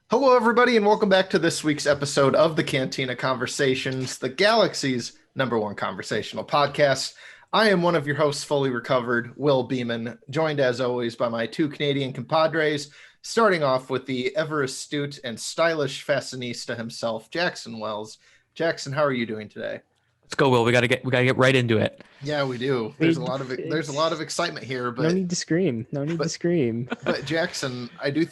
Hello, everybody, and welcome back to this week's episode of the Cantina Conversations, the galaxy's number one conversational podcast. I am one of your hosts, fully recovered, Will Beeman, joined as always by my two Canadian compadres, starting off with the ever astute and stylish fashionista himself, Jackson Wells. Jackson, how are you doing today? Let's go, Will. We gotta get right into it. Yeah, we do. There's a lot of excitement here, no but need to scream. No need to scream. but Jackson, I do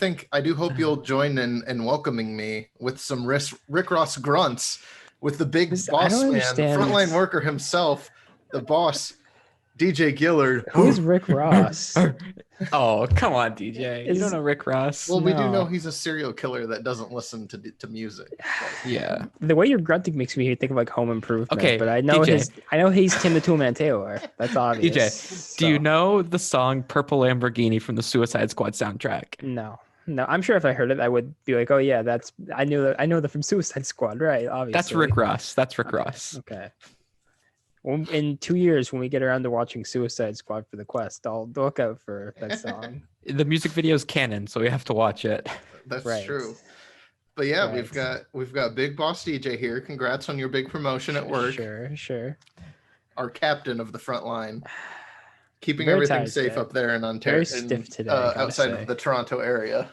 hope you'll join in welcoming me with some Rick Ross grunts with the big boss man, frontline worker himself, the boss, DJ Gillard. Who's Rick Ross? Oh, come on, DJ. You don't know Rick Ross. Well, we do know he's a serial killer that doesn't listen to music. Yeah. The way you're grunting makes me think of like Home Improvement. Okay, but I know DJ. I know he's Tim the Toolman Taylor. That's obvious. DJ, do you know the song "Purple Lamborghini" from the Suicide Squad soundtrack? No. I'm sure if I heard it, I would be like, oh yeah, I know that from Suicide Squad, right? Obviously. That's Rick Ross. That's Rick Ross. Okay. Well, in 2 years, when we get around to watching Suicide Squad for the Quest, I'll look out for that song. The music video is canon, so we have to watch it. That's Right. true. But yeah, Right. we've got Big Boss DJ here. Congrats on your big promotion at work. Sure. Our captain of the front line, keeping Very everything tight safe today. up there in Ontario, Very stiff today, I gotta outside say. of the Toronto area.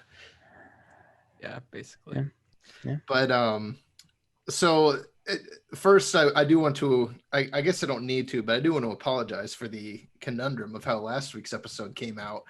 Yeah, basically. Yeah. But so first, I do want to. I guess I don't need to, but I do want to apologize for the conundrum of how last week's episode came out.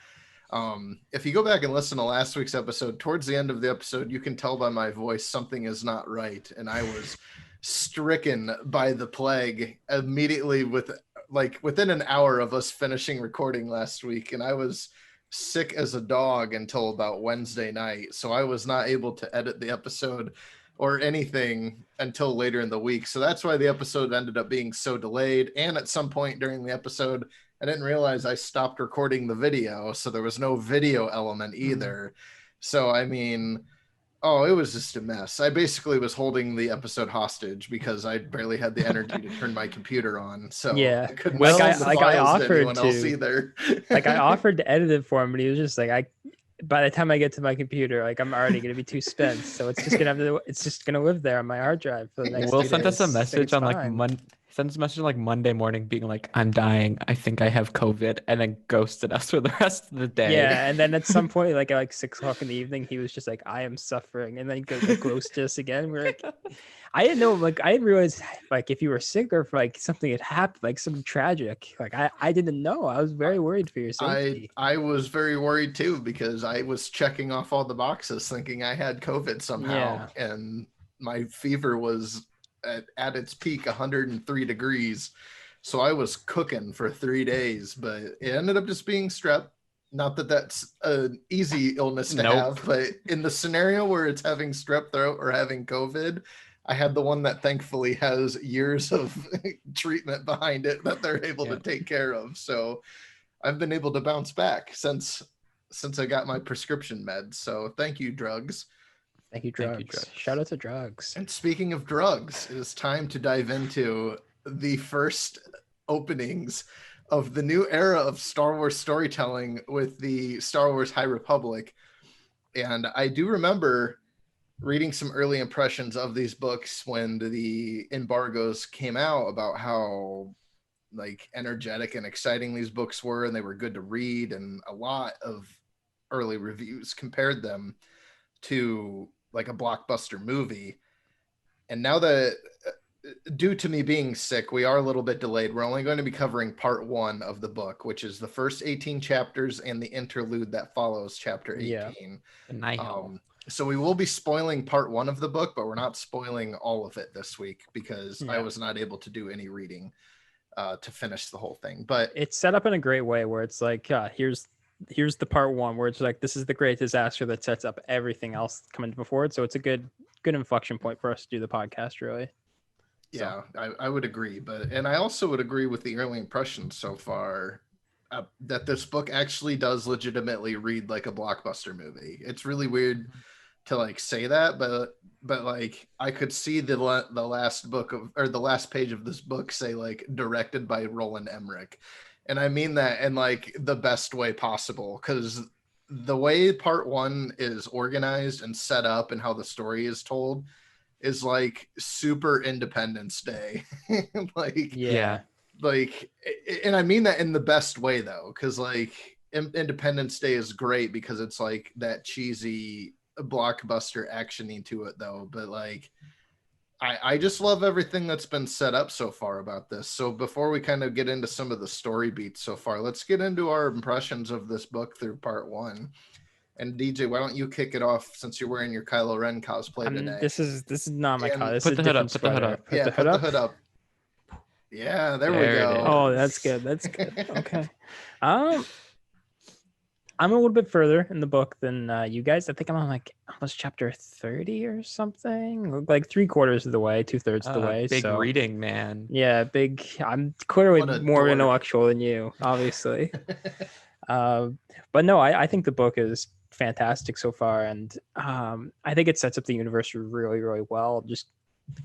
If you go back and listen to last week's episode, towards the end of the episode, you can tell by my voice something is not right, and I was stricken by the plague immediately within an hour of us finishing recording last week, and I was sick as a dog until about Wednesday night, so I was not able to edit the episode or anything until later in the week. So that's why the episode ended up being so delayed. And at some point during the episode, I didn't realize I stopped recording the video, so there was no video element either. So I mean, it was just a mess. I basically was holding the episode hostage because I barely had the energy to turn my computer on. So Yeah. I couldn't Well, send the I files offered anyone else to. either. Like I offered to edit it for him, but he was just like, by the time I get to my computer, like I'm already gonna be too spent. So it's just gonna live there on my hard drive for the next. Will 2 sent us a days. message on fine. sends a message on like Monday morning being like, I'm dying. I think I have COVID, and then ghosted us for the rest of the day. Yeah, and then at some point, like at 6 o'clock in the evening, he was just like, "I am suffering," and then he goes ghosted us again. We're like, I didn't know, like I didn't realize, like if you were sick or if like something had happened, like something tragic. Like I didn't know. I was very worried for your safety. I was very worried too because I was checking off all the boxes thinking I had COVID somehow, and my fever was at its peak 103 degrees. So I was cooking for 3 days, but it ended up just being strep. Not that that's an easy illness to have, but in the scenario where it's having strep throat or having COVID, I had the one that thankfully has years of treatment behind it that they're able to take care of. So I've been able to bounce back since I got my prescription meds. So thank you, drugs. Thank you, drugs. Shout out to drugs. And speaking of drugs, it is time to dive into the first openings of the new era of Star Wars storytelling with the Star Wars High Republic. And I do remember reading some early impressions of these books when the embargoes came out about how like energetic and exciting these books were, and they were good to read, and a lot of early reviews compared them to like a blockbuster movie. And now that due to me being sick, we are a little bit delayed. We're only going to be covering part 1 of the book, which is the first 18 chapters and the interlude that follows chapter 18. So we will be spoiling part 1 of the book, but we're not spoiling all of it this week because I was not able to do any reading to finish the whole thing. But it's set up in a great way where it's like, here's the part 1 where it's like, this is the great disaster that sets up everything else coming before it. So it's a good inflection point for us to do the podcast, really. Yeah, I would agree. And I also would agree with the early impressions so far that this book actually does legitimately read like a blockbuster movie. It's really weird to like say that, but like I could see the last book of, or the last page of this book say like directed by Roland Emmerich. And I mean that in like the best way possible, because the way part one is organized and set up and how the story is told is like super Independence Day. like Yeah. like and I mean that in the best way though, because like Independence Day is great because it's like that cheesy blockbuster actioning to it though, but like I just love everything that's been set up so far about this. So before we kind of get into some of the story beats so far, let's get into our impressions of this book through part one. And DJ, why don't you kick it off since you're wearing your Kylo Ren cosplay today? This is not my car. And This put is the a hood up, different put the hood sweater. up. Put the hood up. hood up. Yeah, there we There it go. is. Oh, that's good. That's good. Okay. I'm a little bit further in the book than you guys. I think I'm on like almost chapter 30 or something. Like 3/4 of the way, 2/3 of the way. Big So reading, man. yeah, big. I'm clearly What a more dork. intellectual than you, obviously. But no, I think the book is fantastic so far, and I think it sets up the universe really, really well. Just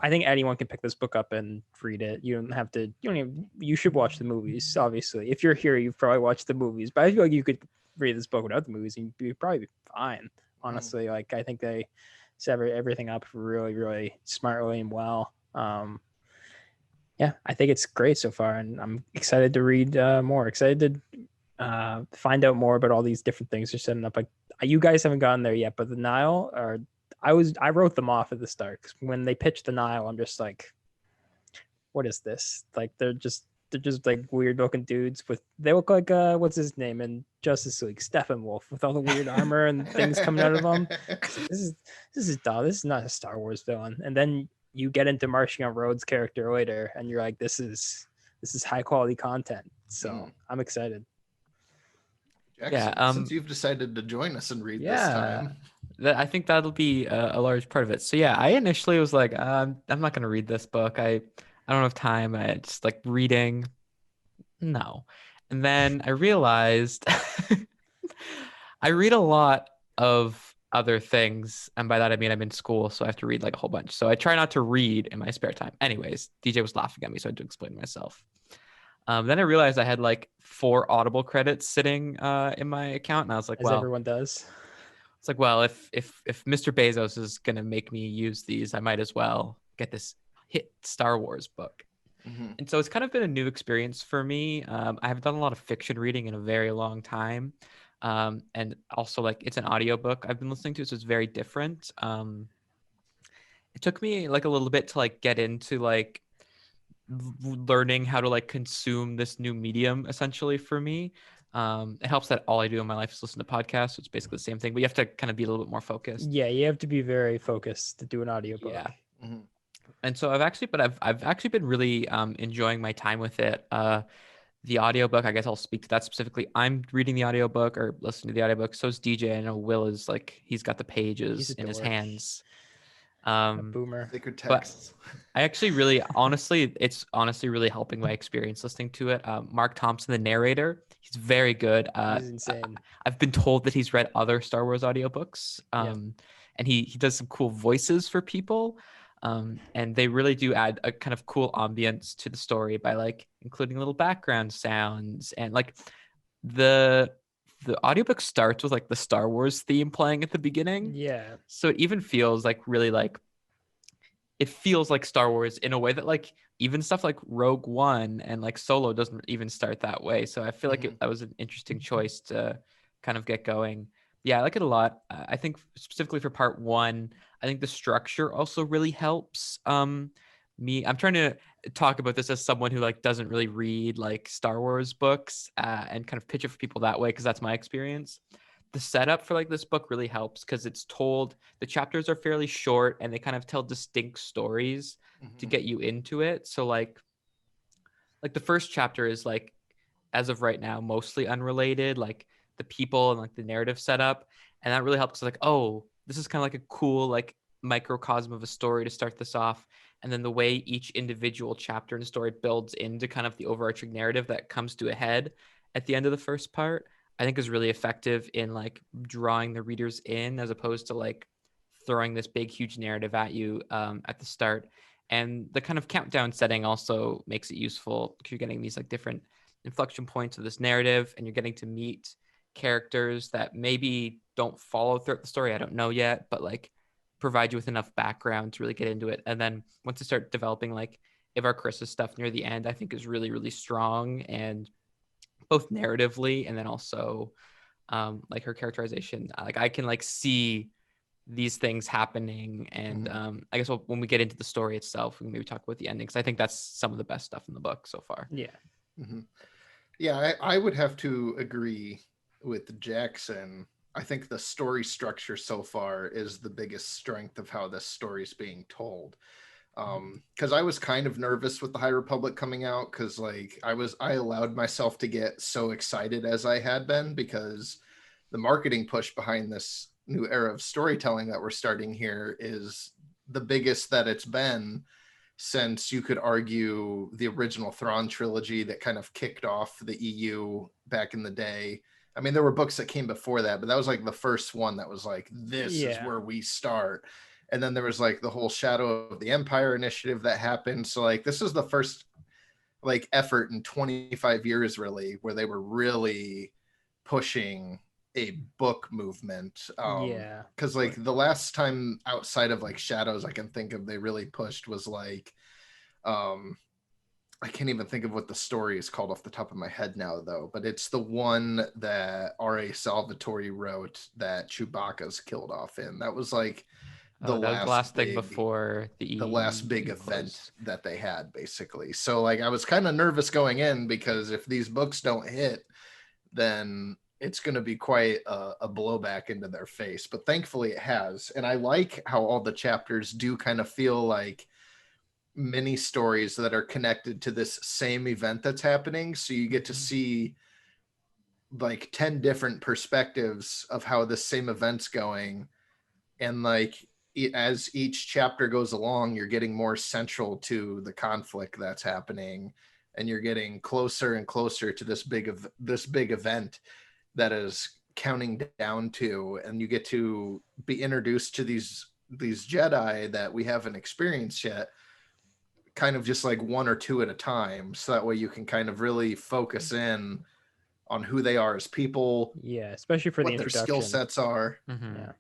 I think anyone can pick this book up and read it. You don't have to. You don't even. You should watch the movies. Obviously, if you're here, you've probably watched the movies. But I feel like you could read this book without the movies, and you'd probably be fine. Honestly, like I think they set everything up really, really smartly and well. Yeah, I think it's great so far, and I'm excited to read more. Excited to find out more about all these different things they're setting up. Like you guys haven't gotten there yet, but the Nile are. I wrote them off at the start 'cause when they pitched the Nile, I'm just like, what is this? Like they're just like weird looking dudes they look like what's his name in Justice League, Steppenwolf, with all the weird armor and things coming out of them. This is dumb. This is not a Star Wars villain. And then you get into Martian Rhodes' character later, and you're like, this is high quality content. So I'm excited. Jackson, Yeah, since you've decided to join us and read this Yeah. time. I think that'll be a large part of it. So yeah, I initially was like, I'm not gonna read this book. I don't have time. I just like reading. No. And then I realized I read a lot of other things, and by that I mean I'm in school, so I have to read like a whole bunch. So I try not to read in my spare time. Anyways, DJ was laughing at me, so I had to explain myself. Then I realized I had like 4 Audible credits sitting in my account, and I was like, As well, everyone does. it's like, well, if Mr. Bezos is gonna make me use these, I might as well get this hit Star Wars book. Mm-hmm. And so it's kind of been a new experience for me. I haven't done a lot of fiction reading in a very long time. And also like it's an audiobook I've been listening to, so it's very different. It took me like a little bit to like get into like learning how to like consume this new medium essentially for me. It helps that all I do in my life is listen to podcasts, so it's basically the same thing, but you have to kind of be a little bit more focused. Yeah, you have to be very focused to do an audiobook. Yeah. Mm-hmm. And so I've actually been really enjoying my time with it. The audiobook, I guess I'll speak to that specifically. I'm reading the audiobook or listening to the audiobook. So is DJ. I know Will is like, he's got the pages in his dork. hands. A boomer. Sacred But texts. I actually really, honestly, it's honestly really helping my experience listening to it. Mark Thompson, the narrator, he's very good. He's insane. I've been told that he's read other Star Wars audiobooks. And he does some cool voices for people. And they really do add a kind of cool ambience to the story by like including little background sounds, and like the audiobook starts with like the Star Wars theme playing at the beginning. Yeah. So it even feels like really like it feels like Star Wars in a way that like even stuff like Rogue One and like Solo doesn't even start that way. So I feel like that was an interesting choice to kind of get going. Yeah, I like it a lot. I think specifically for part one, I think the structure also really helps me. I'm trying to talk about this as someone who like doesn't really read like Star Wars books and kind of pitch it for people that way, because that's my experience. The setup for like this book really helps because it's told, the chapters are fairly short and they kind of tell distinct stories to get you into it. So like the first chapter is like, as of right now, mostly unrelated, like the people and like the narrative setup. And that really helps, like, oh, this is kind of like a cool like microcosm of a story to start this off. And then the way each individual chapter in the story builds into kind of the overarching narrative that comes to a head at the end of the first part, I think is really effective in like drawing the readers in, as opposed to like throwing this big, huge narrative at you at the start. And the kind of countdown setting also makes it useful because you're getting these like different inflection points of this narrative, and you're getting to meet characters that maybe don't follow throughout the story. I don't know yet, but like provide you with enough background to really get into it. And then once you start developing like Ivar Chris's stuff near the end, I think is really, really strong, and both narratively and then also like her characterization. Like I can like see these things happening, and I guess when we get into the story itself, we can maybe talk about the ending, because I think that's some of the best stuff in the book so far. Yeah. Yeah, I would have to agree with Jackson. I think the story structure so far is the biggest strength of how this story is being told. Because I was kind of nervous with the High Republic coming out, because like I allowed myself to get so excited as I had been, because the marketing push behind this new era of storytelling that we're starting here is the biggest that it's been since, you could argue, the original Thrawn trilogy that kind of kicked off the EU back in the day. I mean, there were books that came before that, but that was like the first one that was like, this is where we start. And then there was like the whole Shadow of the Empire initiative that happened. So like, this is the first like effort in 25 years really, where they were really pushing a book movement. Because like the last time outside of like Shadows I can think of they really pushed was like, I can't even think of what the story is called off the top of my head now though, but it's the one that R.A. Salvatore wrote that Chewbacca's killed off in. That was like the last thing before the last big event that they had, basically. So like I was kind of nervous going in, because if these books don't hit, then it's going to be quite a blowback into their face. But thankfully it has. And I like how all the chapters do kind of feel like mini stories that are connected to this same event that's happening. So you get to see like 10 different perspectives of how this same event's going. And like, as each chapter goes along, you're getting more central to the conflict that's happening, and you're getting closer and closer to this big event that is counting down to, and you get to be introduced to these Jedi that we haven't experienced yet, kind of just like one or two at a time, so that way you can kind of really focus in on who they are as people. Yeah, especially for the introduction. What their skill sets are. Yeah.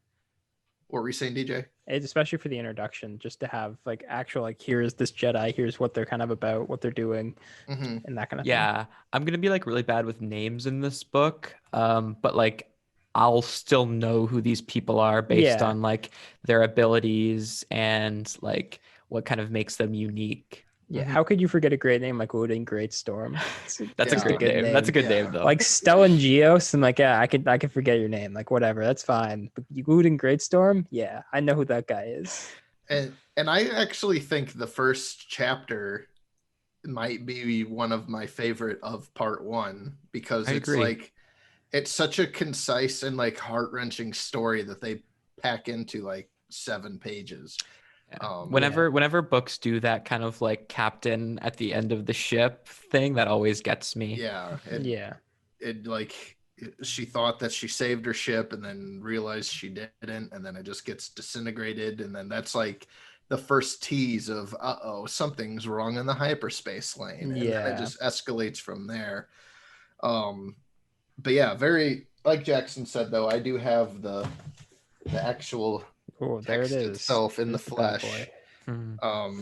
What were you saying, DJ? It's especially for the introduction, just to have like actual, like, here's this Jedi, here's what they're kind of about, what they're doing, and that kind of thing. Yeah, I'm gonna be like really bad with names in this book, but like I'll still know who these people are based on like their abilities and like what kind of makes them unique. Yeah, how could you forget a great name like Odin Greatstorm? That's a great name. That's a good name though. Like Stellan Geos, and like, yeah, I could forget your name, like whatever, that's fine. But Odin Greatstorm, yeah, I know who that guy is. And I actually think the first chapter might be one of my favorite of part one, because it's such a concise and like heart-wrenching story that they pack into like 7 pages. Whenever books do that kind of like captain at the end of the ship thing, that always gets me. It like, she thought that she saved her ship and then realized she didn't, and then it just gets disintegrated, and then that's like the first tease of something's wrong in the hyperspace lane, and then it just escalates from there. But yeah, very, like Jackson said though, I do have the actual text itself in the flesh. But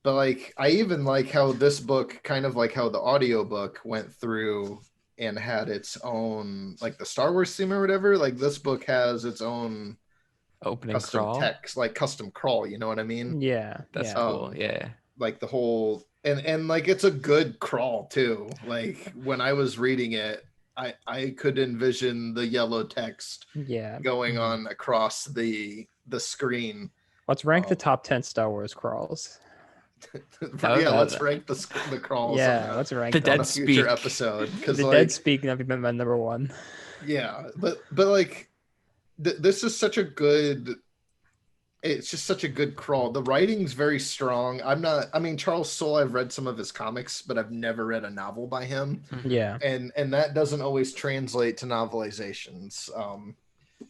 like, I even like how this book, kind of like how the audiobook went through and had its own, like the Star Wars theme or whatever, like this book has its own opening custom crawl text, like custom crawl, you know what I mean? That's cool. Like the whole, and like it's a good crawl too. Like when I was reading it, I could envision the yellow text going on across the screen. Let's rank the top 10 Star Wars crawls. Let's rank the crawls. Let's rank the them. Dead Future Speak episode, because the like, Dead Speak never been my number one. Yeah, but like this is such a good. It's just such a good crawl. The writing's very strong. I mean, Charles Soule, I've read some of his comics, but I've never read a novel by him. Yeah. And that doesn't always translate to novelizations.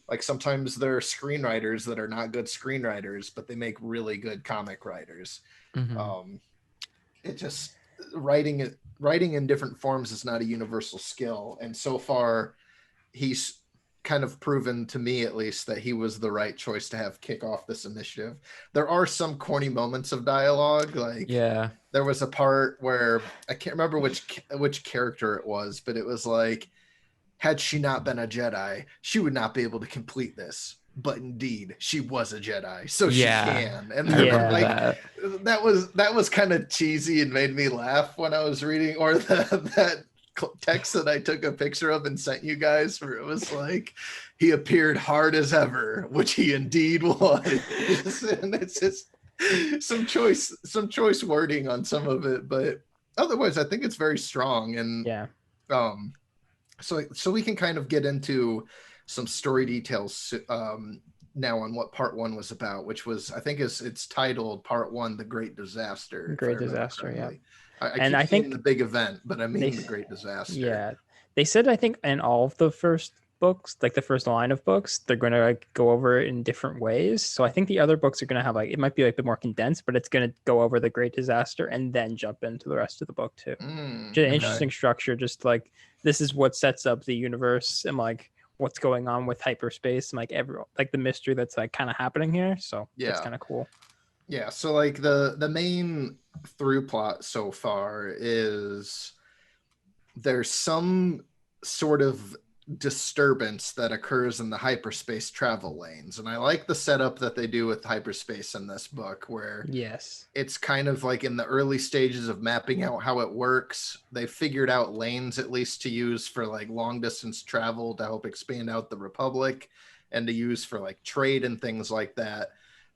Like sometimes there are screenwriters that are not good screenwriters, but they make really good comic writers. It just, writing in different forms is not a universal skill. And so far, he's kind of proven to me at least that he was the right choice to have kick off this initiative. There are some corny moments of dialogue, like there was a part where I can't remember which character it was, but it was like, had she not been a Jedi, she would not be able to complete this. But indeed, she was a Jedi, so she can. And that was kind of cheesy and made me laugh when I was reading, or that text that I took a picture of and sent you guys, where it was like, he appeared hard as ever, which he indeed was. And it's just some choice wording on some of it, but otherwise I think it's very strong. And so we can kind of get into some story details now on what part 1 was about, which was, I think it's titled part 1, The Great Disaster. Great Disaster, yeah. I think the big event, but I mean the Great Disaster. Yeah, they said, I think in all of the first books, like the first line of books, they're going to like go over it in different ways. So I think the other books are going to have like, it might be like a bit more condensed, but it's going to go over the Great Disaster and then jump into the rest of the book too. Just an interesting structure, just like this is what sets up the universe and like what's going on with hyperspace and like the mystery that's like kind of happening here. So it's kind of cool. Yeah, so like the main through plot so far is there's some sort of disturbance that occurs in the hyperspace travel lanes, and I like the setup that they do with hyperspace in this book, where it's kind of like in the early stages of mapping out how it works. They figured out lanes at least to use for like long distance travel to help expand out the Republic and to use for like trade and things like that.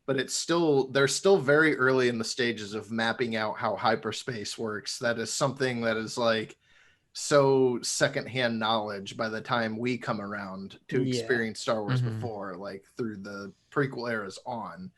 But they're still very early in the stages of mapping out how hyperspace works. That is something that is like so secondhand knowledge by the time we come around to experience Star Wars before, like through the prequel eras on.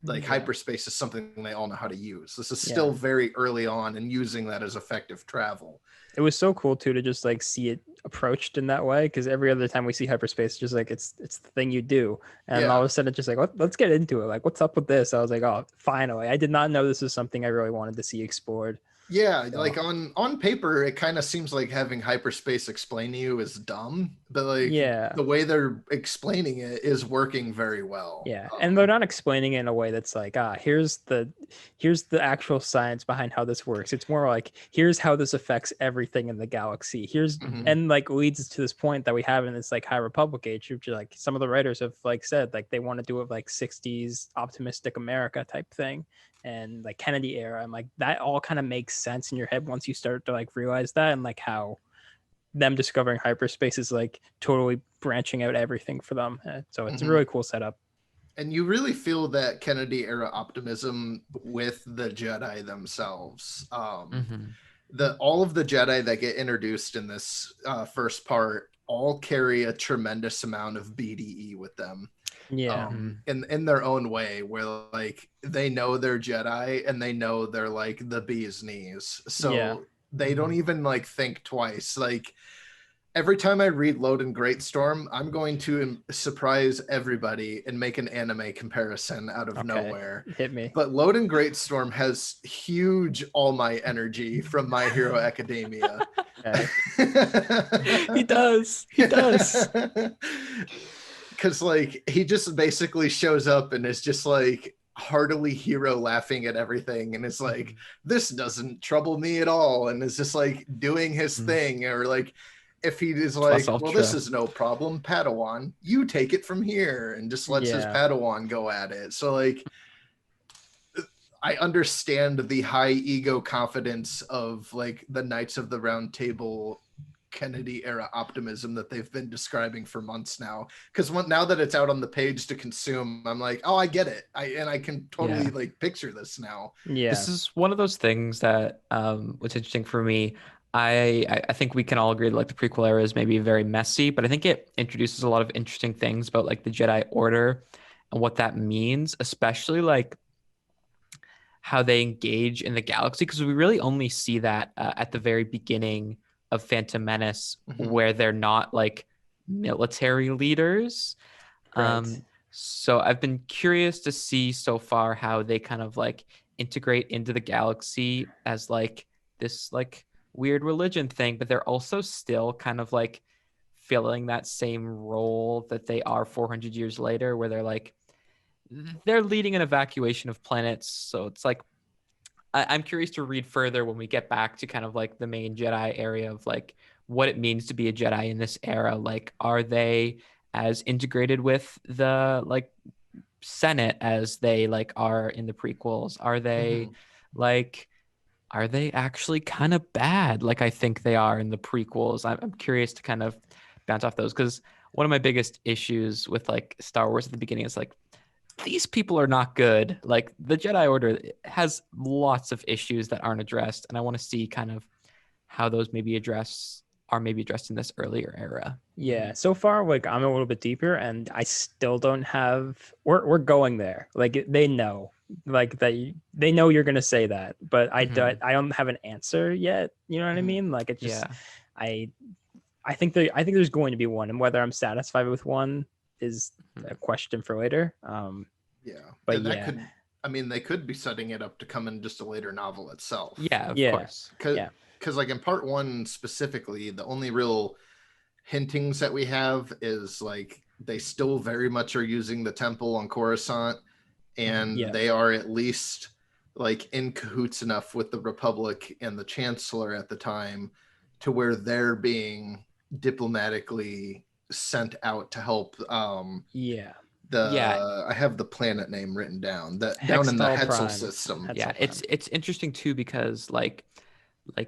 Like hyperspace is something they all know how to use. This is still very early on and using that as effective travel. It was so cool too to just like see it approached in that way, because every other time we see hyperspace, just like it's the thing you do, and all of a sudden it's just like let's get into it. Like, what's up with this? I was like, oh, finally! I did not know this was something I really wanted to see explored. Yeah, so. Like on paper, it kind of seems like having hyperspace explain to you is dumb, but like the way they're explaining it is working very well. Yeah, and they're not explaining it in a way that's like, here's the actual science behind how this works. It's more like, here's how this affects everything in the galaxy. Here's and like leads us to this point that we have in this like High Republic age, which like some of the writers have like said like they want to do it like 60s optimistic America type thing. And like Kennedy era, and like that all kind of makes sense in your head once you start to like realize that, and like how them discovering hyperspace is like totally branching out everything for them. So it's a really cool setup. And you really feel that Kennedy era optimism with the Jedi themselves. All of the Jedi that get introduced in this first part all carry a tremendous amount of BDE with them. In their own way, where like they know they're Jedi and they know they're like the bee's knees, so they don't even like think twice. Like every time I read Loden Greatstorm, I'm going to surprise everybody and make an anime comparison out of nowhere. Hit me. But Loden Greatstorm has huge All Might energy from My Hero Academia. He does because like he just basically shows up and is just like heartily hero laughing at everything, and it's like, this doesn't trouble me at all, and is just like doing his thing. Or like if he is like, well, this is no problem, Padawan, you take it from here, and just lets his Padawan go at it. So like I understand the high ego confidence of like the Knights of the Round Table Kennedy era optimism that they've been describing for months now, because now that it's out on the page to consume, I'm like, oh, I get it. I can totally like picture this now. This is one of those things that was interesting for me. I think we can all agree that like the prequel era is maybe very messy, but I think it introduces a lot of interesting things about like the Jedi Order and what that means, especially like how they engage in the galaxy, because we really only see that at the very beginning of Phantom Menace, where they're not like military leaders. So I've been curious to see so far how they kind of like integrate into the galaxy as like this like weird religion thing, but they're also still kind of like filling that same role that they are 400 years later, where they're leading an evacuation of planets. So it's like, I'm curious to read further when we get back to kind of like the main Jedi area of like what it means to be a Jedi in this era. Like, are they as integrated with the like Senate as they like are in the prequels? Are they like, are they actually kind of bad like I think they are in the prequels? I'm curious to kind of bounce off those, because one of my biggest issues with like Star Wars at the beginning is like, these people are not good. Like the Jedi Order has lots of issues that aren't addressed, and I want to see kind of how those are maybe addressed in this earlier era. Yeah, so far, like I'm a little bit deeper, and I still don't have. We're going there. Like they know, like they know you're gonna say that, but I don't have an answer yet. You know what I mean? Like it just, I think there's going to be one, and whether I'm satisfied with one is a question for later. But and that could, I mean, they could be setting it up to come in just a later novel itself. Of course. Because like in part 1 specifically, the only real hintings that we have is like they still very much are using the temple on Coruscant, and they are at least like in cahoots enough with the Republic and the Chancellor at the time to where they're being diplomatically sent out to help. I have the planet name written down, that down in the Hetzel system. It's interesting too, because like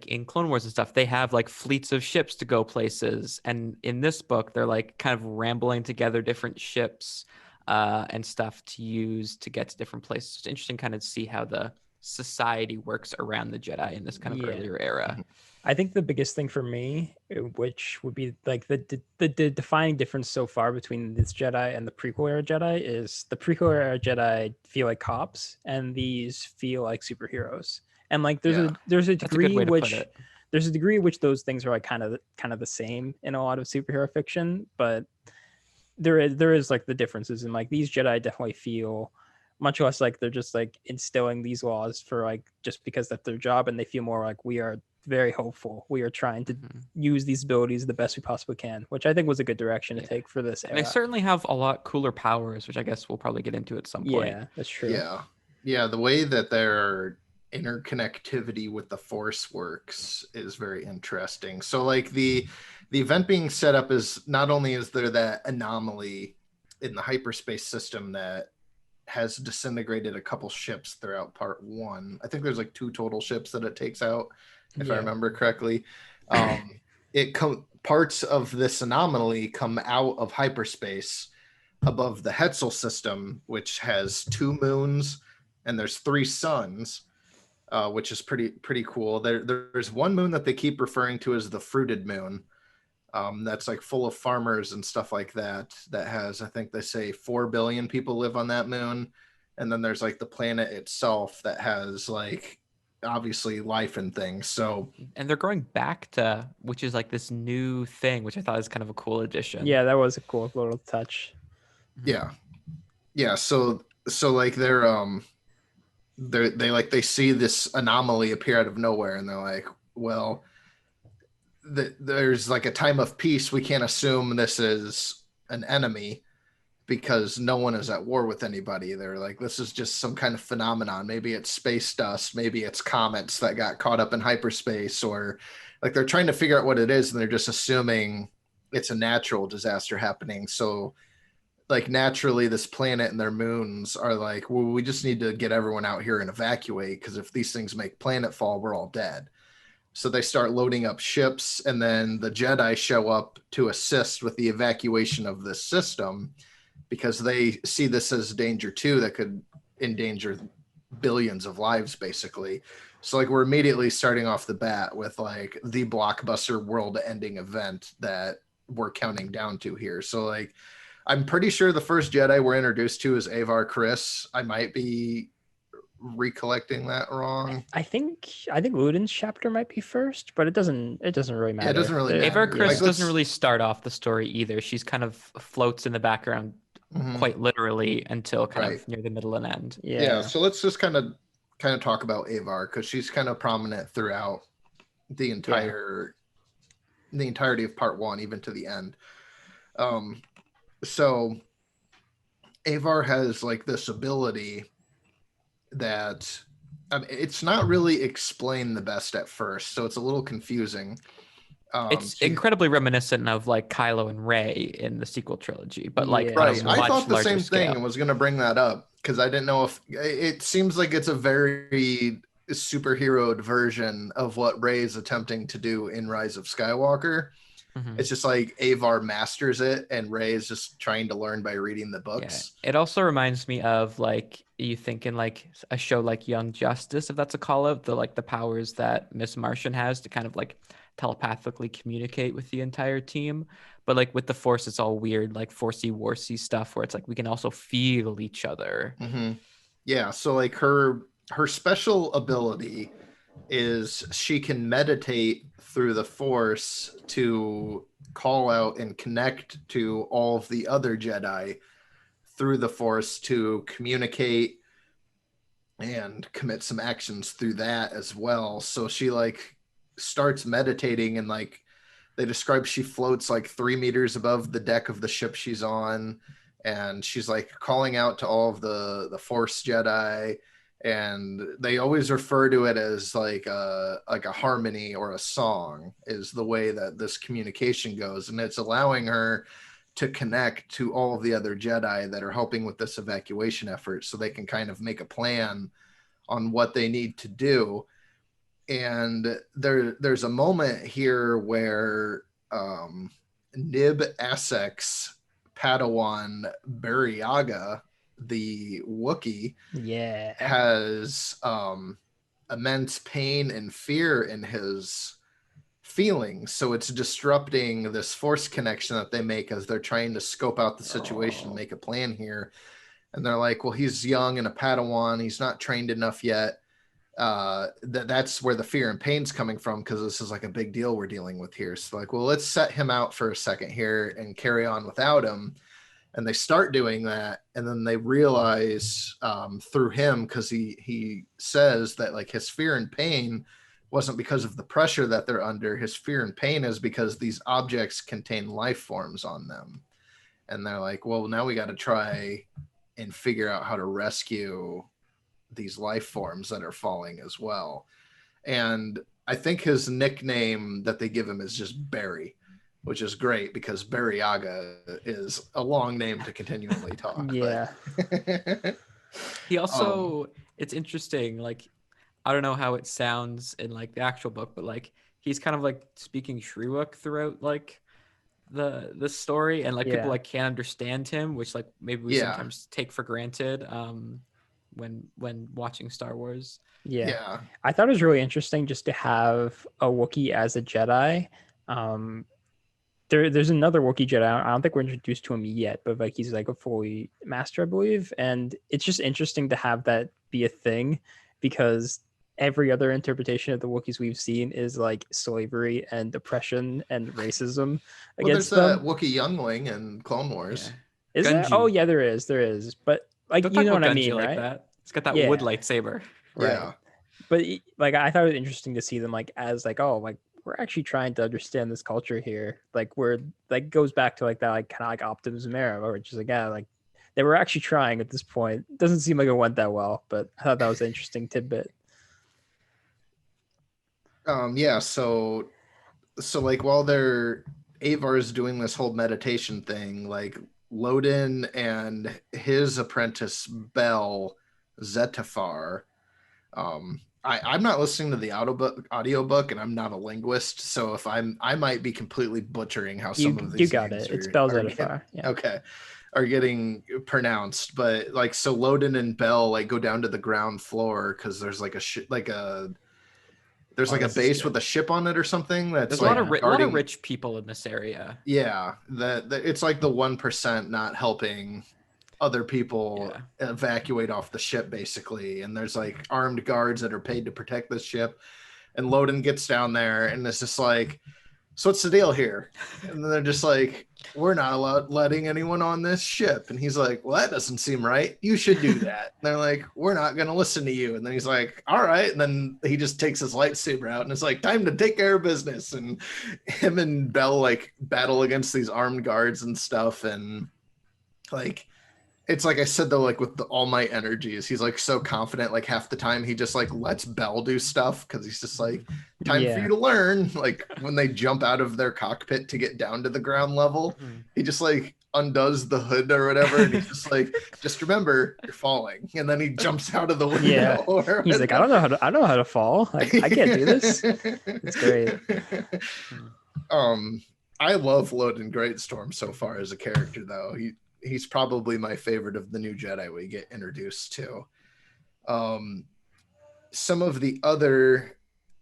in Clone Wars and stuff, they have like fleets of ships to go places, and in this book they're like kind of rambling together different ships and stuff to use to get to different places. It's interesting kind of to see how the society works around the Jedi in this kind of earlier era. I think the biggest thing for me, which would be like the defining difference so far between this Jedi and the prequel era Jedi, is the prequel era Jedi feel like cops, and these feel like superheroes. And like there's a degree in which those things are like kind of the same in a lot of superhero fiction, but there is like the differences, and like these Jedi definitely feel much less like they're just like instilling these laws for like just because that's their job, and they feel more like we are very hopeful. We are trying to use these abilities the best we possibly can, which I think was a good direction to take for this era. And they certainly have a lot cooler powers, which I guess we'll probably get into at some point. Yeah, that's true. Yeah, the way that their interconnectivity with the Force works is very interesting. So like the event being set up is, not only is there that anomaly in the hyperspace system that has disintegrated a couple ships throughout part 1. I think there's like 2 total ships that it takes out, if I remember correctly. Parts of this anomaly come out of hyperspace above the Hetzel system, which has 2 moons and there's 3 suns, which is pretty cool. There's one moon that they keep referring to as the fruited moon. That's like full of farmers and stuff like that. That has, I think they say 4 billion people live on that moon. And then there's like the planet itself that has like obviously life and things. So, and they're going back to, which is like this new thing, which I thought was kind of a cool addition. Yeah, that was a cool little touch. Yeah. So like they see this anomaly appear out of nowhere, and they're like, well, there's like a time of peace. We can't assume this is an enemy because no one is at war with anybody. They're like, this is just some kind of phenomenon. Maybe it's space dust. Maybe it's comets that got caught up in hyperspace, or like they're trying to figure out what it is, and they're just assuming it's a natural disaster happening. So like naturally this planet and their moons are like, well, we just need to get everyone out here and evacuate, because if these things make planet fall, we're all dead. So they start loading up ships, and then the Jedi show up to assist with the evacuation of this system, because they see this as danger too, that could endanger billions of lives basically. So like we're immediately starting off the bat with like the blockbuster world ending event that we're counting down to here. So like I'm pretty sure the first Jedi we're introduced to is Avar Kriss. I might be recollecting that wrong. I think Ludin's chapter might be first, but it doesn't really matter. It doesn't really matter. Avar Kriss doesn't really start off the story either. She's kind of floats in the background quite literally until kind of near the middle and end. Yeah. So let's just kind of talk about Avar, because she's kind of prominent throughout the entire the entirety of part 1, even to the end. So Avar has like this ability that it's not really explained the best at first, so it's a little confusing. It's incredibly reminiscent of like Kylo and Rey in the sequel trilogy, but like Yeah. on a Right. much I thought the larger same scale. thing and was going to bring that up because I didn't know if it seems like it's a very superheroed version of what Rey is attempting to do in Rise of Skywalker. Mhm. It's just like Avar masters it and Rey is just trying to learn by reading the books. Yeah. It also reminds me of like you think in like a show like Young Justice, if that's a call out, the powers that Miss Martian has to kind of like telepathically communicate with the entire team. But like with the Force, it's all weird, like Forcey Warsy stuff where it's like we can also feel each other. Mm-hmm. Yeah. So like her special ability is she can meditate through the Force to call out and connect to all of the other Jedi through the Force to communicate and commit some actions through that as well. So she like starts meditating and like they describe she floats like 3 meters above the deck of the ship she's on, and she's like calling out to all of the Force Jedi, and they always refer to it as like a harmony or a song is the way that this communication goes, and it's allowing her to connect to all of the other Jedi that are helping with this evacuation effort so they can kind of make a plan on what they need to do. And there's a moment here where Nib Essex Padawan Bariaga, the Wookiee, has immense pain and fear in his feelings. So it's disrupting this Force connection that they make as they're trying to scope out the situation, make a plan here. And they're like, well, he's young and a Padawan. He's not trained enough yet. That's where the fear and pain's coming from, because this is like a big deal we're dealing with here. So like, well, let's set him out for a second here and carry on without him. And they start doing that, and then they realize through him, because he says that like his fear and pain wasn't because of the pressure that they're under. His fear and pain is because these objects contain life forms on them. And they're like, well, now we got to try and figure out how to rescue these life forms that are falling as well. And I think his nickname that they give him is just Barry, which is great because Bariaga is a long name to continually talk. Yeah. He also, it's interesting, like, I don't know how it sounds in like the actual book, but like he's kind of like speaking Shriwak throughout like the story, and like people like can't understand him, which like maybe we sometimes take for granted when watching Star Wars. Yeah. I thought it was really interesting just to have a Wookiee as a Jedi. There's another Wookiee Jedi. I don't think we're introduced to him yet, but like he's like a fully master, I believe. And it's just interesting to have that be a thing, because every other interpretation of the Wookiees we've seen is like slavery and oppression and racism against them. There's that Wookiee youngling in Clone Wars. Yeah. Is there? Oh yeah, there is. But like, don't you know what Gunji I mean, like right? That. It's got that wood lightsaber. Right. Yeah. But like, I thought it was interesting to see them like as like, oh, like we're actually trying to understand this culture here. Like we're like goes back to like that like kind of like optimism era, or just like like they were actually trying at this point. It doesn't seem like it went that well, but I thought that was an interesting tidbit. So like while Avar's doing this whole meditation thing, like Loden and his apprentice Bell Zetafar, I'm not listening to the audiobook, and I'm not a linguist, so if I might be completely butchering how some of these you got it. It's Bell Zetafar. Yeah. Okay, are getting pronounced, but like so Loden and Bell like go down to the ground floor because there's like there's like a base with a ship on it or something. That's there's like a lot of rich people in this area. Yeah, it's like the 1% not helping other people evacuate off the ship, basically. And there's like armed guards that are paid to protect the ship. And Loden gets down there, and it's just like, so what's the deal here? And then they're just like, we're not letting anyone on this ship. And he's like, well, that doesn't seem right. You should do that. And they're like, we're not going to listen to you. And then he's like, all right. And then he just takes his lightsaber out and it's like, time to take care of business. And him and Bell like battle against these armed guards and stuff. And like, it's like I said though, like with the All Might energies, he's like so confident. Like half the time, he just like lets Bell do stuff because he's just like, time for you to learn. Like when they jump out of their cockpit to get down to the ground level, he just like undoes the hood or whatever, and he's just like, just remember you're falling. And then he jumps out of the window. Yeah, he's like, I don't know how to fall. Like, I can't do this. It's great. I love Loden Greatstorm so far as a character though. He's probably my favorite of the new Jedi we get introduced to. Some of the other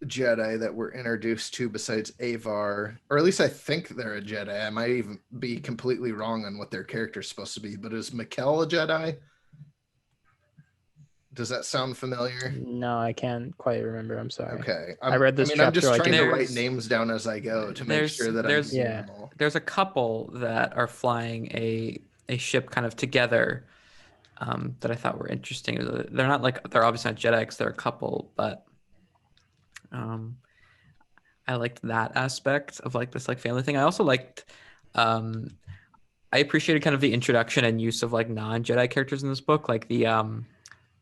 Jedi that we're introduced to besides Avar, or at least I think they're a Jedi. I might even be completely wrong on what their character's supposed to be, but is Mikkel a Jedi? Does that sound familiar? No, I can't quite remember. I'm sorry. Okay. I read this chapter. I'm just like trying to write names down as I go to make sure that there's a couple that are flying a ship kind of together that I thought were interesting. They're not like, they're obviously not Jedi because they're a couple, but I liked that aspect of like this like family thing. I also liked I appreciated kind of the introduction and use of like non-Jedi characters in this book, like the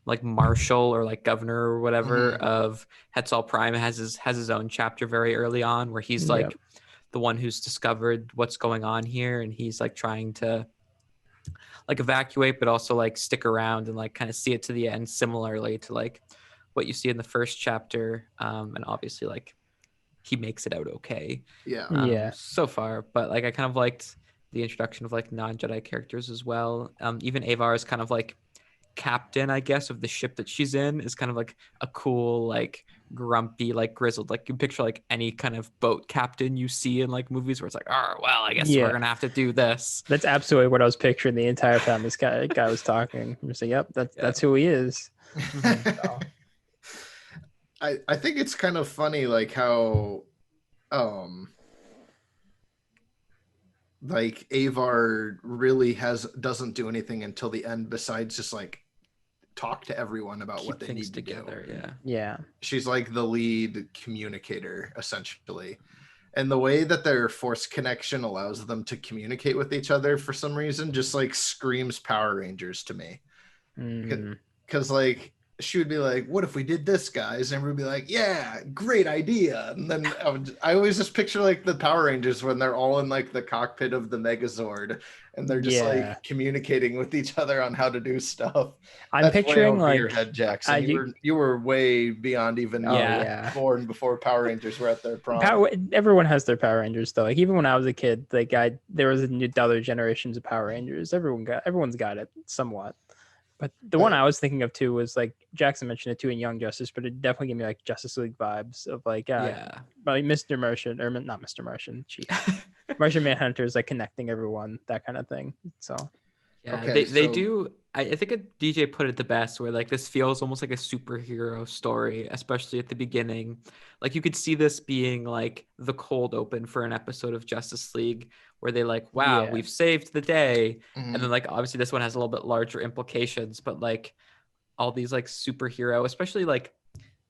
like Marshal or like Governor or whatever of Hetzal Prime has his own chapter very early on where he's like the one who's discovered what's going on here, and he's like trying to like evacuate but also like stick around and like kind of see it to the end, similarly to like what you see in the first chapter. And obviously like he makes it out okay so far, but like I kind of liked the introduction of like non-Jedi characters as well. Even Avar is kind of like captain, I guess, of the ship that she's in, is kind of like a cool, like grumpy, like grizzled, like you picture like any kind of boat captain you see in like movies where it's like, oh well, I guess we're gonna have to do this. That's absolutely what I was picturing the entire time this guy was talking. I'm just like, yep, that's who he is. I think it's kind of funny like how like Avar really doesn't do anything until the end besides just like talk to everyone about what they need together. Yeah. She's like the lead communicator essentially. And the way that their force connection allows them to communicate with each other for some reason just like screams Power Rangers to me. Because like she would be like, what if we did this, guys? And everybody would be like, yeah, great idea. And then I always just picture like the Power Rangers when they're all in like the cockpit of the Megazord and they're just like communicating with each other on how to do stuff. I'm picturing like your head, Jackson. You were way beyond even born before Power Rangers were at their prime. Everyone has their Power Rangers though. Like even when I was a kid, like there was other generations of Power Rangers. Everyone's got it somewhat. But the one I was thinking of too was like Jackson mentioned it too in Young Justice, but it definitely gave me like Justice League vibes of like like Mr. Martian, or not Mr. Martian, Martian Manhunter is like connecting everyone, that kind of thing. So they do. I think a DJ put it the best, where like this feels almost like a superhero story, especially at the beginning. Like you could see this being like the cold open for an episode of Justice League, where they like, wow, we've saved the day. And then like obviously this one has a little bit larger implications, but like all these like superhero, especially like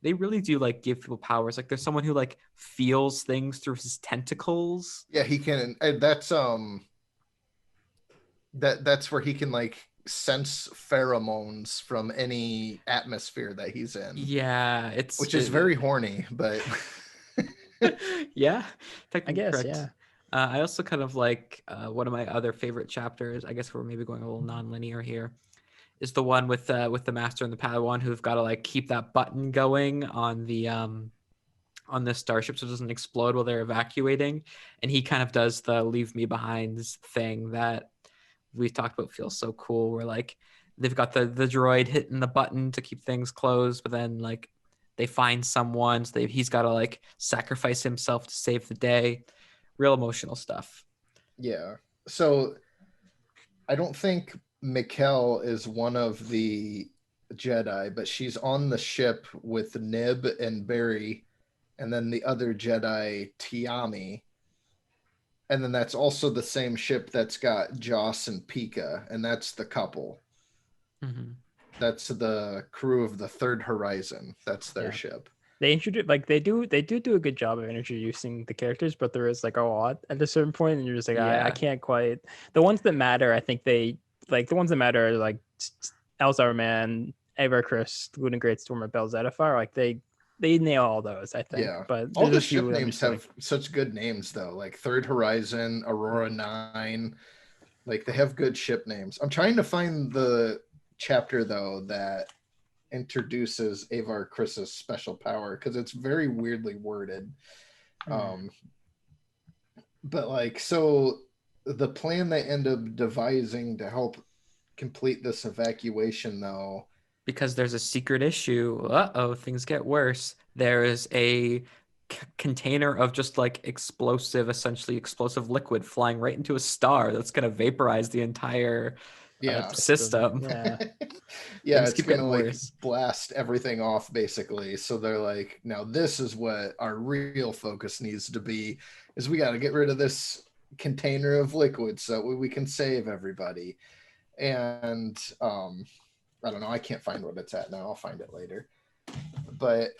they really do like give people powers. Like there's someone who like feels things through his tentacles. Yeah, he can. That's that's where he can like sense pheromones from any atmosphere that he's in. Yeah, which is very horny, but yeah, I guess correct. Yeah. I also kind of like one of my other favorite chapters, I guess we're maybe going a little non-linear here, is the one with the Master and the Padawan who've got to like keep that button going on the starship so it doesn't explode while they're evacuating. And he kind of does the leave me behind thing that we've talked about, feels so cool, where like they've got the droid hitting the button to keep things closed, but then like they find someone, so he's got to like sacrifice himself to save the day. Real emotional stuff. Yeah. So I don't think Mikkel is one of the Jedi, but she's on the ship with Nib and Barry, and then the other Jedi, Tiami. And then that's also the same ship that's got Joss and Pika, and that's the couple. Mhm. That's the crew of the Third Horizon. That's their ship. They introduce like they do a good job of introducing the characters, but there is like a lot at a certain point, and you're just like, I Yeah. can't quite. The ones that matter, I think the ones that matter are like Elzar Man, Avar Kriss, Luna Great Storm, or Bel Zettifar. Like they nail all those, I think. Yeah. But All there's the a few ship of them names just have such good names though, like Third Horizon, Aurora 9. Like they have good ship names. I'm trying to find the chapter though that introduces Avar Kriss's special power because it's very weirdly worded. But like, so the plan they end up devising to help complete this evacuation though, Because there's a secret issue. Uh-oh, things get worse. There is a container of just like essentially explosive liquid flying right into a star that's going to vaporize the entire system. Yeah. Yeah, Things it's keep gonna getting like worse. blast everything off basically. So they're like, now this is what our real focus needs to be, is we got to get rid of this container of liquid so we can save everybody. And I don't know, I can't find what it's at now. I'll find it later. But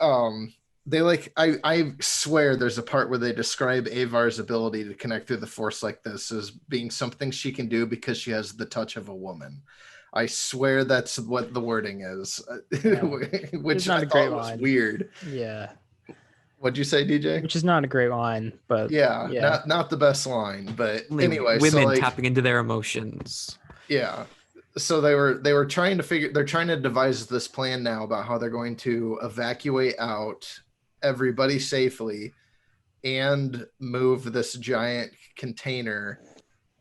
they like, I swear there's a part where they describe Avar's ability to connect through the Force like this as being something she can do because she has the touch of a woman. I swear that's what the wording is, which not I a great thought was line. weird. Yeah. What'd you say, DJ? Which is not a great line, but Yeah. Not the best line, but Only anyway, women so like, tapping into their emotions. yeah. So they're trying to devise this plan now about how they're going to evacuate out everybody safely and move this giant container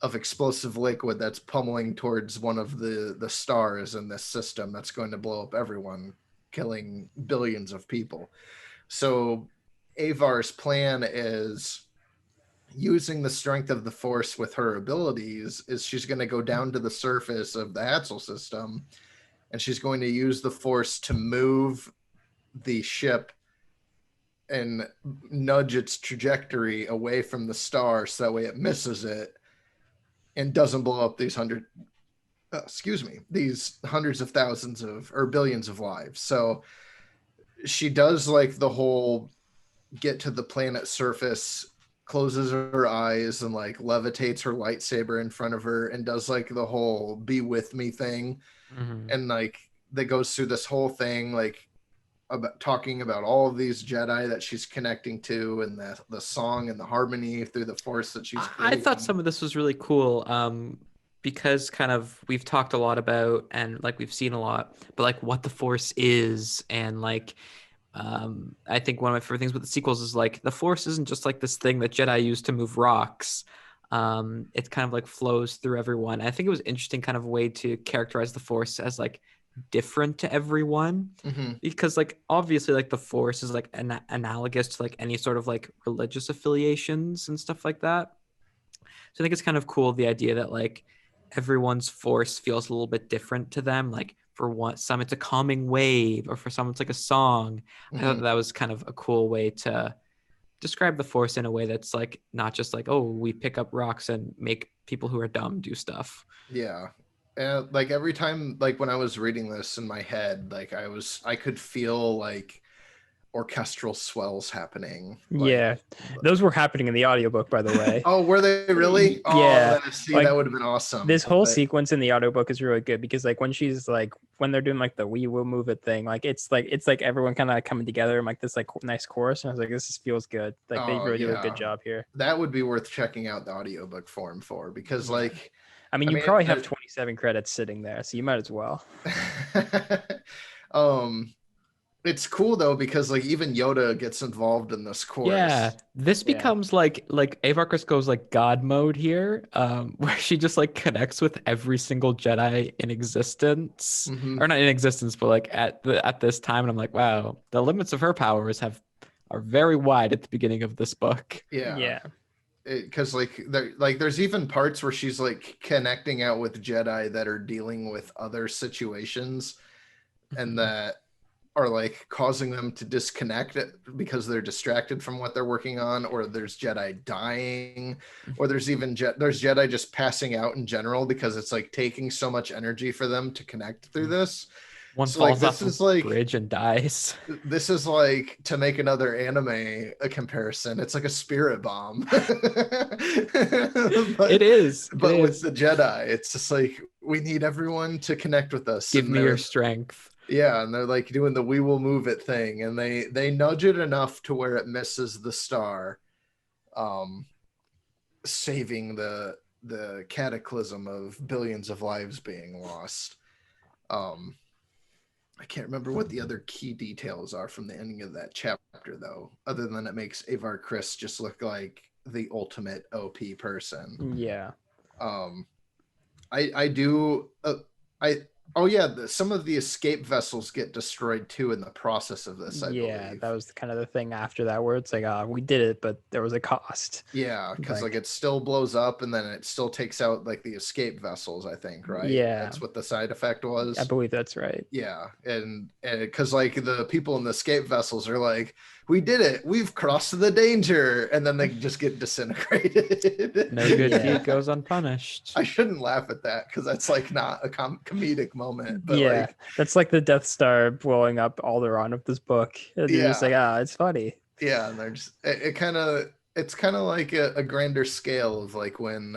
of explosive liquid that's pummeling towards one of the stars in this system that's going to blow up everyone, killing billions of people. So Avar's plan is, using the strength of the Force with her abilities, is she's going to go down to the surface of the Hatzel system and she's going to use the Force to move the ship and nudge its trajectory away from the star so that way it misses it and doesn't blow up these these hundreds of thousands of or billions of lives. So she does like the whole get to the planet surface, closes her eyes and like levitates her lightsaber in front of her and does like the whole be with me thing. And like that goes through this whole thing like about talking about all of these Jedi that she's connecting to and the song and the harmony through the Force that she's creating. I thought some of this was really cool because kind of we've talked a lot about and like we've seen a lot, but like what the Force is and like I think one of my favorite things with the sequels is like the Force isn't just like this thing that Jedi use to move rocks. It kind of like flows through everyone. I think it was interesting kind of way to characterize the Force as like different to everyone because like obviously like the Force is like analogous to like any sort of like religious affiliations and stuff like that. So I think it's kind of cool the idea that like everyone's Force feels a little bit different to them. Like for some it's a calming wave, or for some it's like a song. I thought that was kind of a cool way to describe the Force in a way that's like not just like, oh, we pick up rocks and make people who are dumb do stuff. Yeah. And like every time, like when I was reading this in my head, like I could feel like orchestral swells happening. Yeah, those were happening in the audiobook, by the way. Oh, were they really? Yeah. Oh, see, like, that would have been awesome. This whole sequence in the audiobook is really good because like when she's like when they're doing like the we will move it thing, like it's like everyone kind of coming together and like this like nice chorus, and I was like, this just feels good. Like they really do a good job here. That would be worth checking out the audiobook form for, because like you probably have 27 credits sitting there, so you might as well. It's cool though because like even Yoda gets involved in this chorus. Yeah, this becomes like Avar Kriss goes like God mode here, where she just like connects with every single Jedi in existence, or not in existence, but like at this time, and I'm like, wow, the limits of her powers are very wide at the beginning of this book. Yeah. Because there's even parts where she's like connecting out with Jedi that are dealing with other situations and that are like causing them to disconnect because they're distracted from what they're working on, or there's Jedi dying, or there's even there's Jedi just passing out in general because it's like taking so much energy for them to connect through this. One So like falls this off is a like bridge and dies. this is like, to make another anime a comparison, it's like a spirit bomb. It is. But It with is. the Jedi, it's just like, we need everyone to connect with us. Give and me they're- your strength. Yeah, and they're like doing the "we will move it" thing, and they nudge it enough to where it misses the star, saving the cataclysm of billions of lives being lost. I can't remember what the other key details are from the ending of that chapter, though, other than it makes Avar Kriss just look like the ultimate OP person. Yeah. I do oh yeah, some of the escape vessels get destroyed too in the process of this, I believe. That was kind of the thing after that, where it's like, we did it, but there was a cost. Yeah, because like it still blows up and then it still takes out like the escape vessels, I think, right? Yeah. That's what the side effect was. I believe that's right. Yeah, and because like the people in the escape vessels are like, we did it, we've crossed the danger, and then they just get disintegrated. No good Yeah. deed goes unpunished. I shouldn't laugh at that because that's like not a comedic moment, but Yeah, like, that's like the Death Star blowing up Alderaan of this book. And you're just like, it's funny. yeah, and they're just it's kind of like a grander scale of like when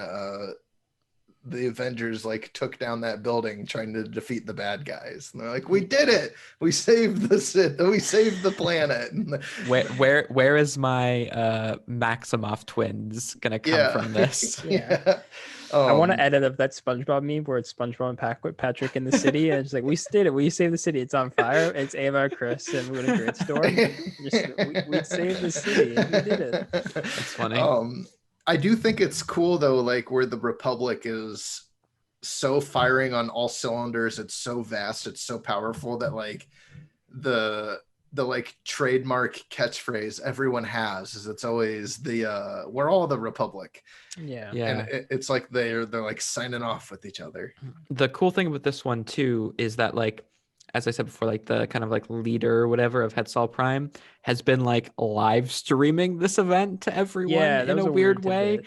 the Avengers like took down that building trying to defeat the bad guys, and they're like, we did it, we saved the planet. Where is my Maximoff twins gonna come from this? Yeah. I want to edit of that SpongeBob meme where it's SpongeBob and Patrick in the city, and it's like, we did it, we saved the city, it's on fire, it's Avar Kriss and we're in a great storm. We saved the city, we did it. That's funny. I do think it's cool though, like where the Republic is so firing on all cylinders, it's so vast, it's so powerful that like the like trademark catchphrase everyone has is, it's always the we're all the Republic. Yeah. And it's like they're like signing off with each other. The cool thing with this one too is that, like, as I said before, like the kind of like leader or whatever of Hetzal Prime has been like live streaming this event to everyone in a weird way,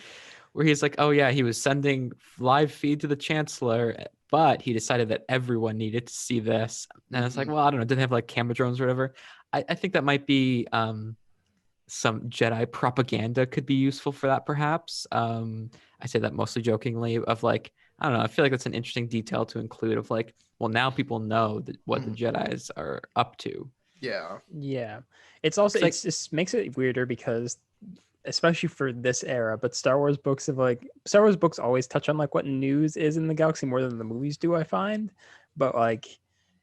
where he's like, oh yeah, he was sending live feed to the Chancellor, but he decided that everyone needed to see this. And it's like, well, I don't know, didn't have like camera drones or whatever. I think that might be some Jedi propaganda could be useful for that, perhaps. I say that mostly jokingly, of like, I don't know, I feel like that's an interesting detail to include, of like, well, now people know what the Jedis are up to. Yeah. It's also, it just makes it weirder because, especially for this era, but Star Wars books always touch on like what news is in the galaxy more than the movies do, I find. But like,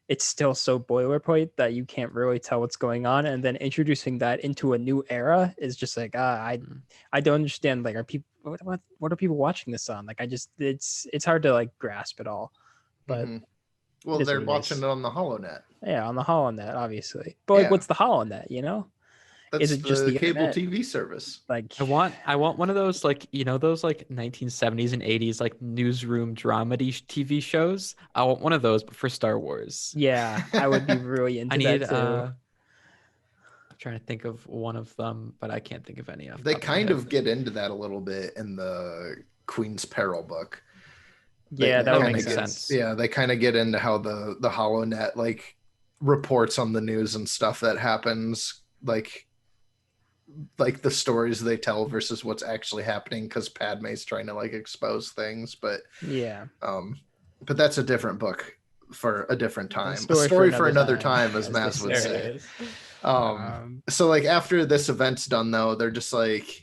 it's still so boilerplate that you can't really tell what's going on, and then introducing that into a new era is just like, I don't understand. Like, are people what are people watching this on? Like, it's hard to like grasp it all. But well, they're watching it on the HoloNet. Yeah, on the HoloNet, obviously. But like, what's the HoloNet? You know, that's is it just the cable internet? TV service? Like, I want one of those, like, you know, those like 1970s and 80s like newsroom dramedy TV shows. I want one of those, but for Star Wars. Yeah, I would be really into that too. I'm trying to think of one of them, but I can't think of any of them. They kind of get into that a little bit in the Queen's Peril book. Yeah, that would make sense. Yeah, they kind of get into how the HoloNet like reports on the news and stuff that happens, like the stories they tell versus what's actually happening, because Padme's trying to like expose things. But but that's a different book for a different time. A story for another time, as Maz would say. So like after this event's done though, they're just like,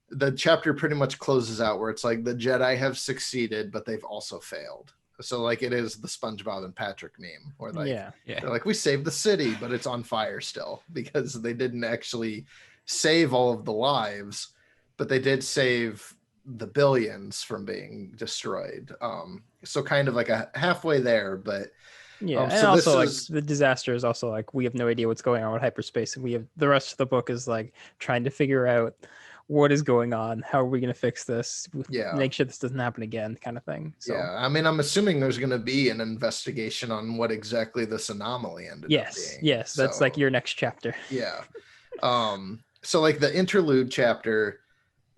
the chapter pretty much closes out where it's like the Jedi have succeeded, but they've also failed. So like it is the SpongeBob and Patrick meme where like they're like, we saved the city, but it's on fire still, because they didn't actually save all of the lives, but they did save the billions from being destroyed. So kind of like a halfway there, but and so also like the disaster is also like, we have no idea what's going on with hyperspace, and we have the rest of the book is like trying to figure out what is going on? How are we going to fix this? Yeah. Make sure this doesn't happen again, kind of thing. So Yeah, I mean, I'm assuming there's going to be an investigation on what exactly this anomaly ended up yes, being. yes, that's like your next chapter. Yeah. So like the interlude chapter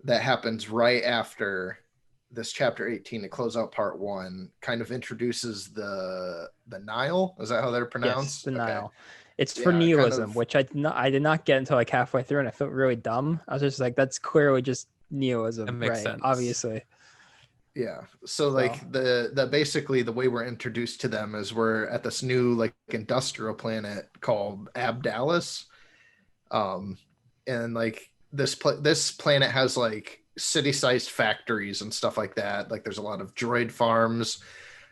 that happens right after this chapter 18 to close out part 1 kind of introduces the Nile. Is that how they're Yes, pronounced? the Okay. Nile. It's for Yeah, kind nihilism, of- which I did not get until like halfway through, and I felt really dumb. I was just like, that's clearly just That nihilism, makes right? sense. Obviously. Yeah. So like the basically the way we're introduced to them is we're at this new like industrial planet called Abdalis. And like this planet has like city-sized factories and stuff like that. Like there's a lot of droid farms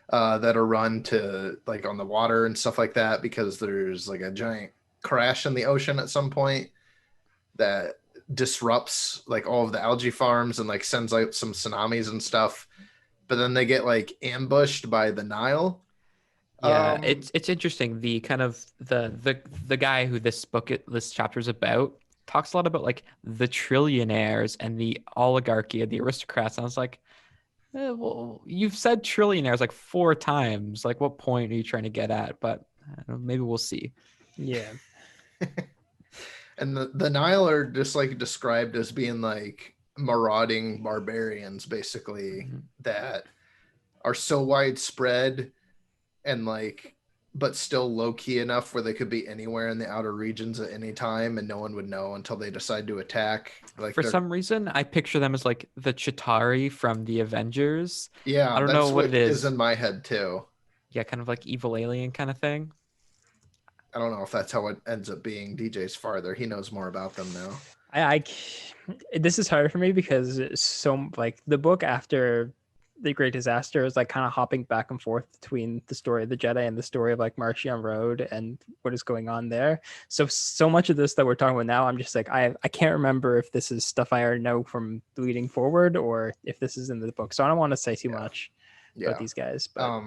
that are run to like on the water and stuff like that because there's like a giant crash in the ocean at some point that disrupts like all of the algae farms and like sends out some tsunamis and stuff. But then they get like ambushed by the Nile. Yeah, it's interesting. The kind of the guy who this chapter is about talks a lot about like the trillionaires and the oligarchy and the aristocrats. And I was like, well, you've said trillionaires like 4 times. Like, what point are you trying to get at? But I don't know, maybe we'll see. Yeah. And the Nile are just like described as being like marauding barbarians, basically, that are so widespread and like, but still low key enough where they could be anywhere in the outer regions at any time and no one would know until they decide to attack. Like For some reason, I picture them as like the Chitauri from the Avengers. yeah, I don't that's know what it is. in my head too. Yeah, kind of like evil alien kind of thing. I don't know if that's how it ends up being. DJ's farther. He knows more about them now. This is hard for me because it's so like the book after the Great Disaster is like kind of hopping back and forth between the story of the Jedi and the story of like Marchion Road and what is going on there. So much of this that we're talking about now, I'm just like I can't remember if this is stuff I already know from leading forward or if this is in the book. So I don't want to say too much about these guys, but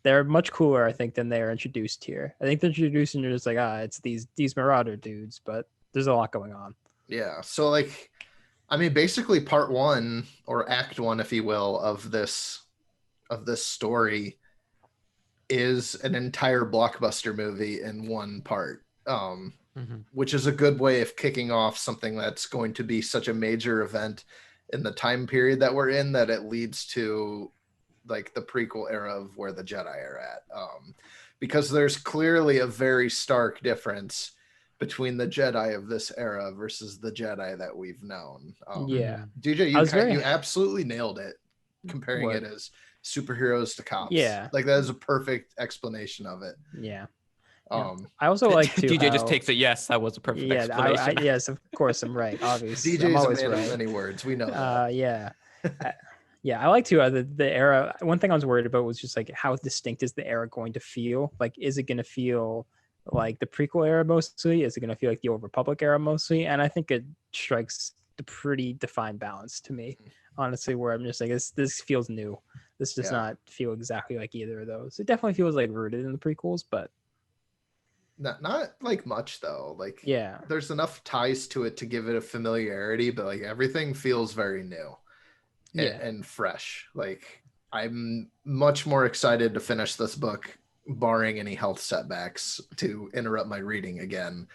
they're much cooler, I think, than they are introduced here. I think they're introduced and you're just like, it's these Marauder dudes, but there's a lot going on. Yeah. So like, I mean, basically part 1 or act 1, if you will, of this story is an entire blockbuster movie in one part. Which is a good way of kicking off something that's going to be such a major event in the time period that we're in that it leads to like the prequel era of where the Jedi are at. Because there's clearly a very stark difference between the Jedi of this era versus the Jedi that we've known. DJ, you absolutely nailed it, comparing it as superheroes to cops. Yeah. Like that is a perfect explanation of it. Yeah. I also like to DJ just takes it. Yes, that was a perfect explanation. Yes, of course, I'm right. Obviously, DJ I'm is always a man right. of many words. We know that. I like to the era. One thing I was worried about was just like how distinct is the era going to feel? Like, is it going to feel like the prequel era mostly? Is it going to feel like the Old Republic era mostly? And I think it strikes the pretty defined balance to me, honestly, where I'm just like, this feels new. This does not feel exactly like either of those. It definitely feels like rooted in the prequels, but not like much though. Like there's enough ties to it to give it a familiarity, but like everything feels very new and fresh. Like I'm much more excited to finish this book, barring any health setbacks to interrupt my reading again,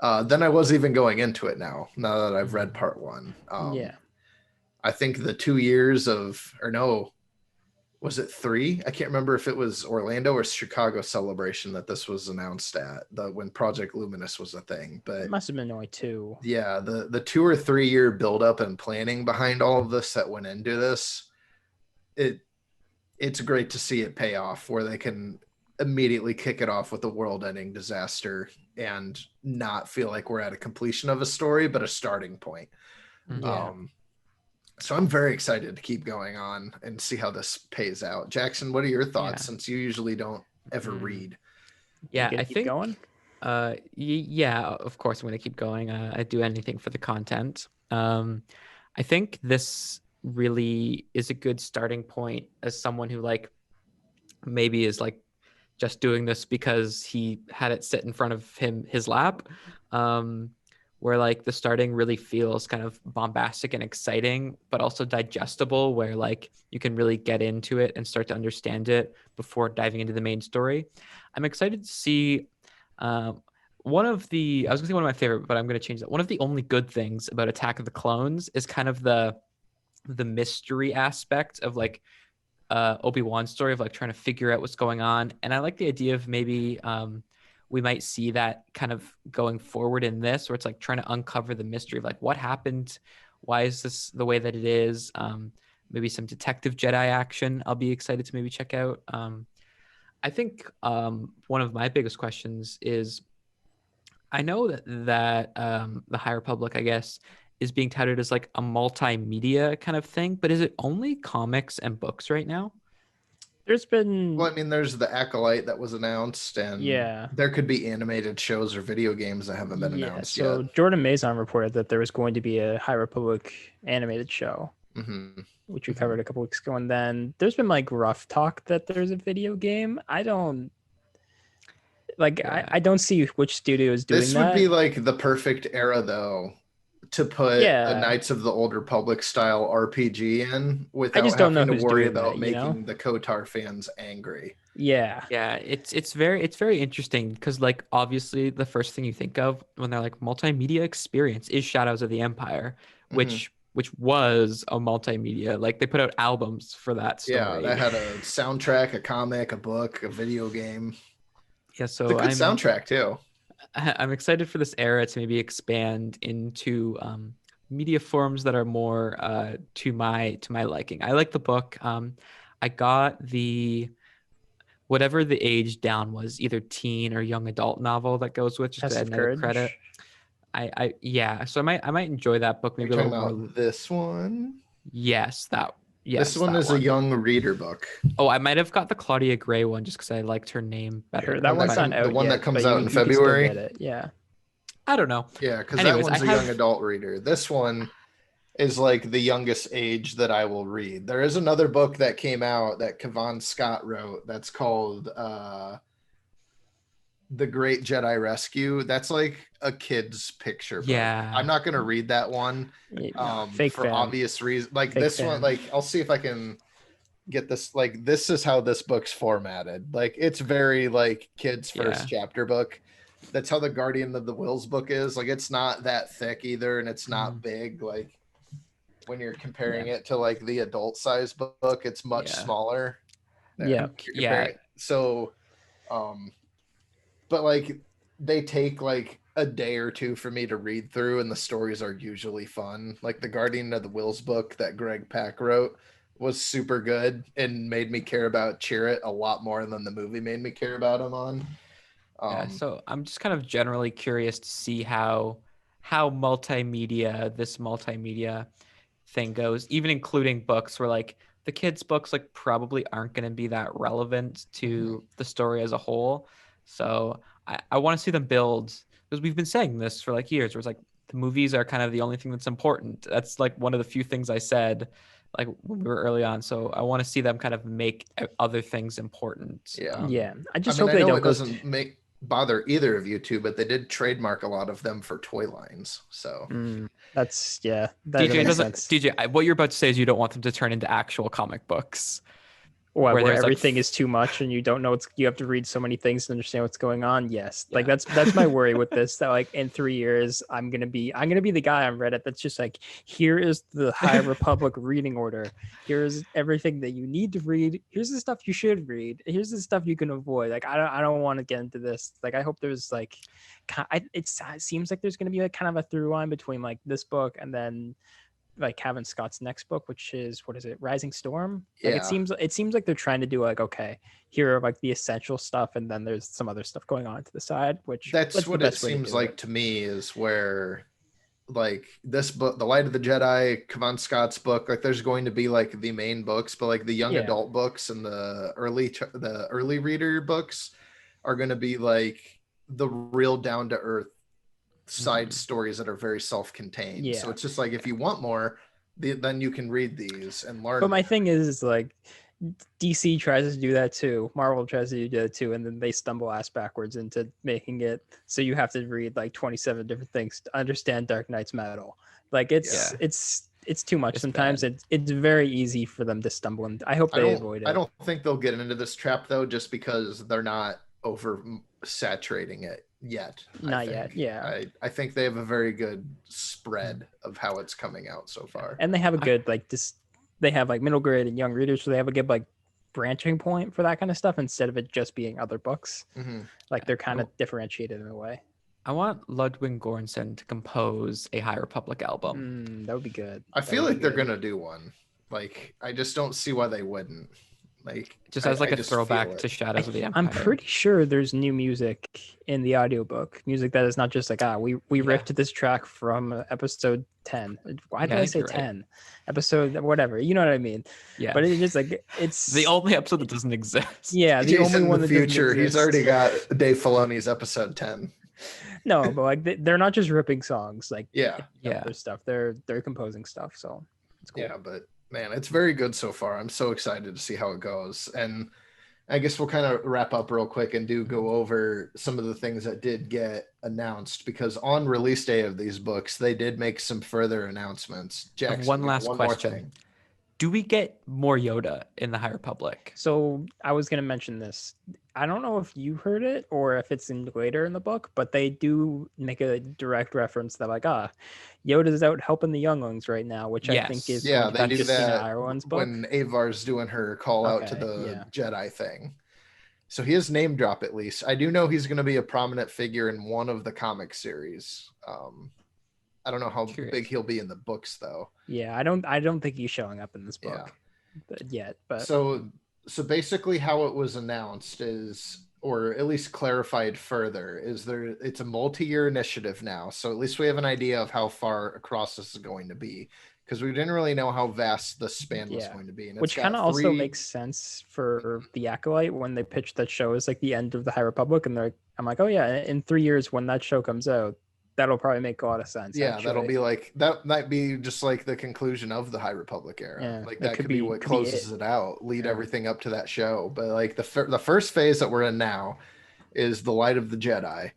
than I was even going into it now that I've read part 1. I think the 2 years of, or no, was it 3? I can't remember if it was Orlando or Chicago Celebration that this was announced at, when Project Luminous was a thing. But it must have been only 2. Yeah, the 2 or 3 year buildup and planning behind all of this that went into this, it's great to see it pay off where they can immediately kick it off with a world-ending disaster and not feel like we're at a completion of a story, but a starting point. So I'm very excited to keep going on and see how this pays out. Jackson, what are your thoughts since you usually don't ever read? Yeah, I think going. Yeah, of course I'm going to keep going. I'd do anything for the content. I think this really is a good starting point as someone who like maybe is like just doing this because he had it sit in front of his lap. where like the starting really feels kind of bombastic and exciting, but also digestible, where like you can really get into it and start to understand it before diving into the main story. I'm excited to see one of the, I was gonna say one of my favorite, but I'm gonna change that. One of the only good things about Attack of the Clones is kind of the mystery aspect of like Obi-Wan's story of like trying to figure out what's going on. And I like the idea of maybe we might see that kind of going forward in this, where it's like trying to uncover the mystery of like what happened, why is this the way that it is. Maybe some detective Jedi action I'll be excited to maybe check out. I think one of my biggest questions is, I know that the High Republic, I guess, is being touted as like a multimedia kind of thing, but is it only comics and books right now? There's been Well, I mean, there's the Acolyte that was announced, and Yeah. there could be animated shows or video games that haven't been announced so yet. Jordan Mazon reported that there was going to be a High Republic animated show, Hmm. which we covered a couple weeks ago, and then there's been like rough talk that there's a video game. I don't like. Yeah. I don't see which studio is doing This that. would be like the perfect era, though, to put a Knights of the Old Republic style RPG in without just don't know having to who's worry doing about that, you know? making the KOTOR fans angry. Yeah. It's very interesting, because like obviously the first thing you think of when they're like multimedia experience is Shadows of the Empire, which was a multimedia. Like they put out albums for that story. Yeah, that had a soundtrack, a comic, a book, a video game. Yeah, so It's a good soundtrack too. I'm excited for this era to maybe expand into media forms that are more to my liking. I like the book. I got the whatever the age down was, either teen or young adult novel that goes with, just to add Test of another Courage. credit. I yeah, so I might enjoy that book Are you maybe a talking little about more. this one? Yes, This one that is a young reader book. Oh, I might have got the Claudia Gray one just because I liked her name better. That one's not out the one yet, that comes but out in you can still February. get it. Yeah. I don't know. Yeah, because that Anyways, one's a young adult reader. This one is like the youngest age that I will read. There is another book that came out that Kavan Scott wrote that's called The Great Jedi Rescue. That's like a kid's picture book. Yeah. I'm not gonna read that one Fake for fan. obvious reasons. Like Fake this fan. one, like I'll see if I can get this. Like this is how this book's formatted. Like it's very like kids' first chapter book. That's how the Guardian of the Wills book is. Like it's not that thick either, and it's not big. Like when you're comparing it to like the adult size book, it's much smaller. Yeah. So but like they take like a day or two for me to read through, and the stories are usually fun. Like the Guardian of the Wills book that Greg Pak wrote was super good and made me care about Chirrut a lot more than the movie made me care about him on. So I'm just kind of generally curious to see how this multimedia thing goes, even including books, where like the kids' books like probably aren't going to be that relevant to the story as a whole. So I want to see them build, because we've been saying this for like years, where it's like the movies are kind of the only thing that's important. That's like one of the few things I said like when we were early on. So I want to see them kind of make other things important. I just hope they don't bother either of you two, but they did trademark a lot of them for toy lines. So that's that DJ, sense. DJ, what you're about to say is you don't want them to turn into actual comic books. Where everything is too much and you don't know you have to read so many things to understand what's going on. Yes. Like that's my worry with this, that like in 3 years I'm gonna be the guy on Reddit that's just like, here is the High Republic reading order, here's everything that you need to read, here's the stuff you should read, here's the stuff you can avoid. Like I don't want to get into this. Like I hope there's like it seems like there's gonna be like kind of a through line between like this book and then like Kevin Scott's next book, which is, what is it, Rising Storm? Like it seems like they're trying to do like, okay, here are like the essential stuff, and then there's some other stuff going on to the side, which that's what it seems like to me, is where like this book, The Light of the Jedi, Kavan Scott's book, like there's going to be like the main books, but like the young adult books and the early reader books are going to be like the real down to earth side stories that are very self-contained. So it's just like, if you want more, then you can read these and learn. But my thing is like, DC tries to do that too. Marvel tries to do that too, and then they stumble ass backwards into making it so you have to read like 27 different things to understand Dark Knight's metal. Like it's too much It's sometimes. bad. It's very easy for them to stumble, and I hope they avoid it. I don't think they'll get into this trap though, just because they're not over saturating it yet. Not yet. Yeah. I think they have a very good spread of how it's coming out so far. And they have a good they have like middle grade and young readers, so they have a good like branching point for that kind of stuff instead of it just being other books. Like they're kind of differentiated in a way. I want Ludwig Göransson to compose a High Republic album. That would be good. I feel like they're gonna do one. Like I just don't see why they wouldn't. Like just as like a throwback to Shadows of the Empire. I'm pretty sure there's new music in the audiobook. Music that is not just like, we ripped this track from episode 10. Why did I say 10? Right. Episode whatever. You know what I mean? Yeah. But it's just like it's the only episode that doesn't exist. Yeah, the Jason only one in the that future. He's already got Dave Filoni's episode 10. No, but like they're not just ripping songs. Like their stuff. They're composing stuff. So it's cool. Yeah, but man, it's very good so far. I'm so excited to see how it goes. And I guess we'll kind of wrap up real quick and go over some of the things that did get announced, because on release day of these books, they did make some further announcements. Jackson, one last question. Do we get more Yoda in the High Republic? So I was going to mention this. I don't know if you heard it or if it's later in the book, but they do make a direct reference that like, Yoda's out helping the younglings right now, which I think is they do Justina that Ireland's book. When Avar's doing her call out to the Jedi thing. So he is name drop at least. I do know he's going to be a prominent figure in one of the comic series. I don't know how big he'll be in the books though. Yeah, I don't think he's showing up in this book yet. But so basically how it was announced is, or at least clarified further, is it's a multi-year initiative now. So at least we have an idea of how far across this is going to be, because we didn't really know how vast the span was going to be. And which kind of also makes sense for the Acolyte when they pitched that show as like the end of the High Republic, and I'm like, oh yeah, in 3 years when that show comes out, that'll probably make a lot of sense. Yeah, actually. That'll be like that might be just like the conclusion of the High Republic era. Yeah, like that could be what closes it out, lead everything up to that show. But like the first phase that we're in now is the Light of the Jedi.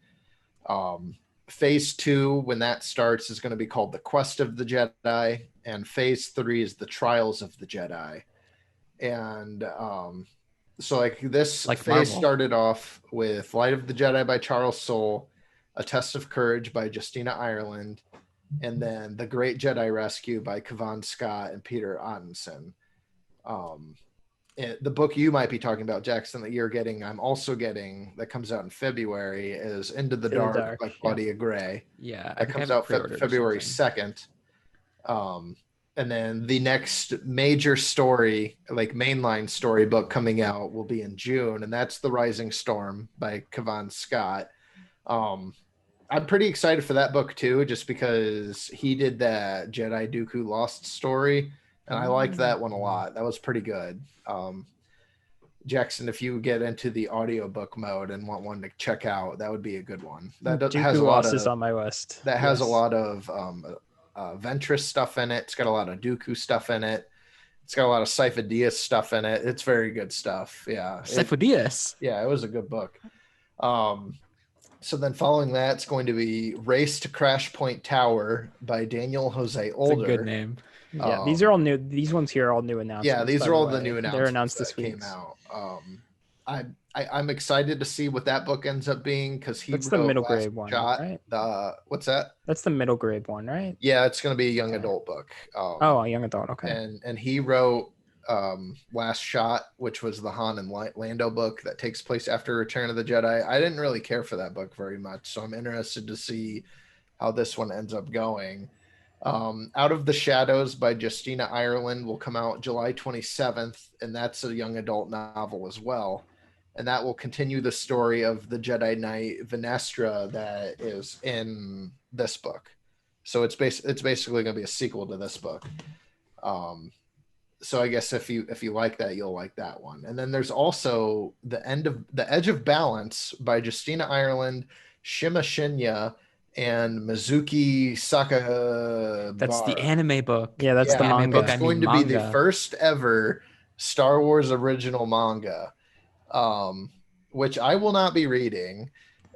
Phase 2, when that starts, is going to be called the Quest of the Jedi, and phase 3 is the Trials of the Jedi. And so like this phase Marvel started off with Light of the Jedi by Charles Soule, A Test of Courage by Justina Ireland, and then The Great Jedi Rescue by Kavan Scott and Peter Ottensen. The book you might be talking about, Jackson, that you're getting, I'm also getting, that comes out in February, is Into the Dark by Claudia Gray. Yeah. That comes out February 2nd. And then the next major story, like mainline storybook coming out, will be in June, and that's The Rising Storm by Kavan Scott. I'm pretty excited for that book too, just because he did that Jedi Dooku Lost story, and I liked that one a lot. That was pretty good. Jackson, if you get into the audiobook mode and want one to check out, that would be a good one. That has a lot of, on my list. That has a lot of Ventress stuff in it. It's got a lot of Dooku stuff in it. It's got a lot of Sifo Dyas stuff in it. It's very good stuff. Yeah. Sifo Dyas. Yeah, it was a good book. So then following that, it's going to be Race to Crash Point Tower by Daniel Jose Older. That's a good name. Yeah, these are all new. These ones here are all new announcements. Yeah, these are all the new announcements. They're announced this week. Came out. I'm excited to see what that book ends up being, because that's the middle grade one, right? What's that? That's the middle grade one, right? Yeah, it's going to be a young adult book. A young adult. Okay. And he wrote Last Shot, which was the Han and Lando book that takes place after Return of the Jedi. I didn't really care for that book very much, so I'm interested to see how this one ends up going. Out of the Shadows by Justina Ireland will come out July 27th, and that's a young adult novel as well. And that will continue the story of the Jedi Knight Venestra that is in this book. So it's basically going to be a sequel to this book. So I guess if you like that, you'll like that one. And then there's also The Edge of Balance by Justina Ireland, Shima Shinya, and Mizuki Saka. That's the anime book. Yeah, that's the manga book. It's going to be the first ever Star Wars original manga, which I will not be reading,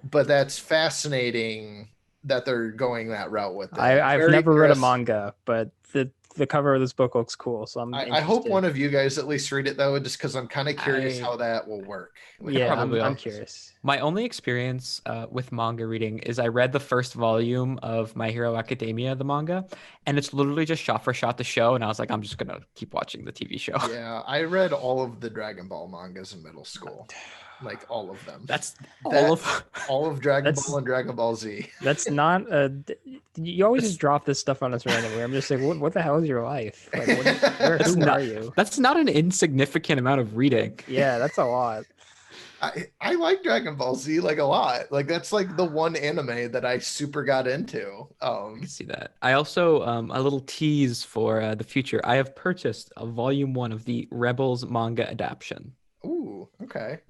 but that's fascinating that they're going that route with it. I've Very never read a interesting. manga, but the cover of this book looks cool, so I'm I hope interested. one of you guys at least read it though, just because I'm kind of curious I- how that will work. Yeah, probably I'm will. curious. My only experience with manga reading is I read the first volume of My Hero Academia, the manga, and it's literally just shot for shot the show. And I was like, I'm just gonna keep watching the TV show. Yeah, I read all of the Dragon Ball mangas in middle school, like all of them. That's That- all of Dragon That's- Ball and Dragon Ball Z. That's not you always just drop this stuff on us randomly. I'm just like, what the hell is your life? Like, That's who not- are you? That's not an insignificant amount of reading. Yeah, that's a lot. I like Dragon Ball Z like a lot. Like that's like the one anime that I super got into. I can see that. I also a little tease for the future. I have purchased a volume 1 of the Rebels manga adaptation. Ooh, okay.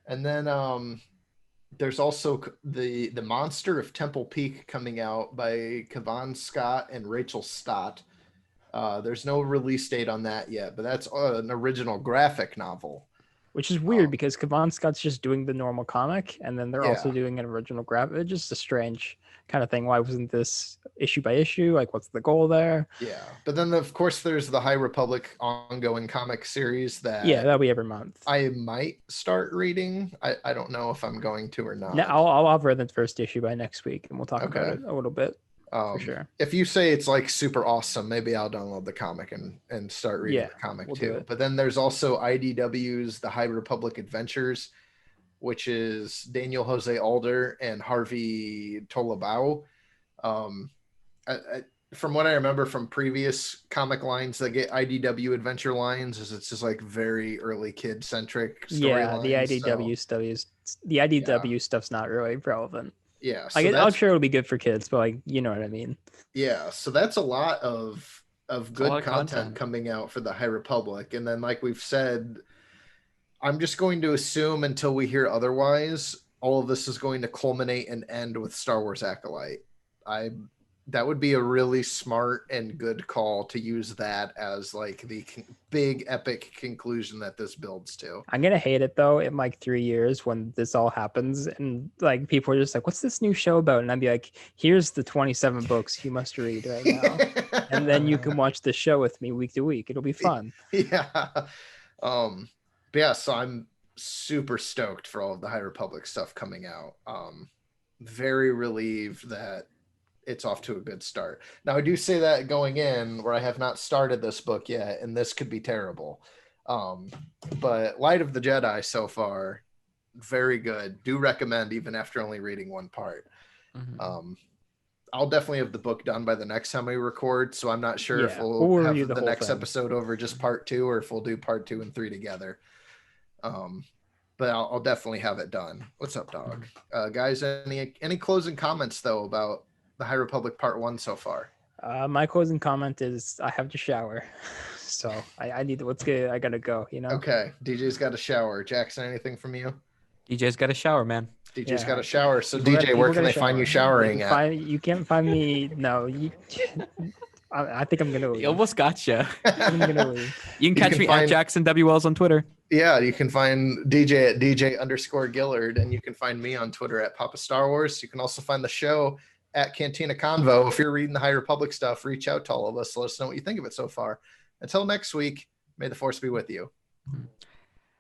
And then there's also the Monster of Temple Peak coming out by Kavan Scott and Rachel Stott. There's no release date on that yet, but that's an original graphic novel. Which is weird because Kavan Scott's just doing the normal comic, and then they're also Yeah. doing an original graphic. It's just a strange kind of thing. Why wasn't this issue by issue? Like, what's the goal there? Yeah, but then of course there's the High Republic ongoing comic series that Yeah, that'll be every month. I might start reading. I don't know if I'm going to or not. No, I'll have read the first issue by next week, and we'll talk about Okay. it a little bit for sure. If you say it's like super awesome, maybe I'll download the comic and start reading Yeah, the comic we'll do too. it. But then there's also IDW's The High Republic Adventures, which is Daniel Jose Alder and Harvey Tolabao. From what I remember from previous comic lines that get IDW adventure lines, is it's just like very early kid centric. Yeah, the IDW stuff is the IDW stuff's not really relevant. Yeah, so I'm sure it'll be good for kids, but like you know what I mean. yeah, so that's a lot of a good lot of content content. coming out for the High Republic. And then like we've said, I'm just going to assume until we hear otherwise, all of this is going to culminate and end with Star Wars Acolyte. That would be a really smart and good call to use that as like the big epic conclusion that this builds to. I'm gonna hate it though in like 3 years when this all happens and like people are just like, what's this new show about? And I'd be like, here's the 27 books you must read right now. And then you can watch the show with me week to week. It'll be fun. Yeah. But yeah, so I'm super stoked for all of the High Republic stuff coming out. Very relieved that it's off to a good start. Now I do say that going in where I have not started this book yet, and this could be terrible. But Light of the Jedi so far, very good. Do recommend even after only reading one part. Mhm. I'll definitely have the book done by the next time we record, so I'm not sure if Yeah, we'll we'll have review the the whole next thing. episode over just part 2 or if we'll do part 2 and 3 together. But I'll definitely have it done. What's up, dog? Guys, any closing comments though about the High Republic Part 1 so far? My closing comment is I have to shower. So I need to, let's get, I gotta go, you know? Okay, DJ's got a shower. Jackson, anything from you? DJ's got a shower, man. DJ's Yeah. got a shower. So People DJ, where gotta can they find you shower. showering at? You can't find me. No, I think I'm gonna leave. You almost gotcha. I'm gonna leave. You can catch can me find- at Jackson W. Wells on Twitter. Yeah, you can find DJ at DJ_Gillard, and you can find me on Twitter at Papa Star Wars. You can also find the show at Cantina Convo. If you're reading the High Republic stuff, reach out to all of us. Let us know what you think of it so far. Until next week, may the Force be with you.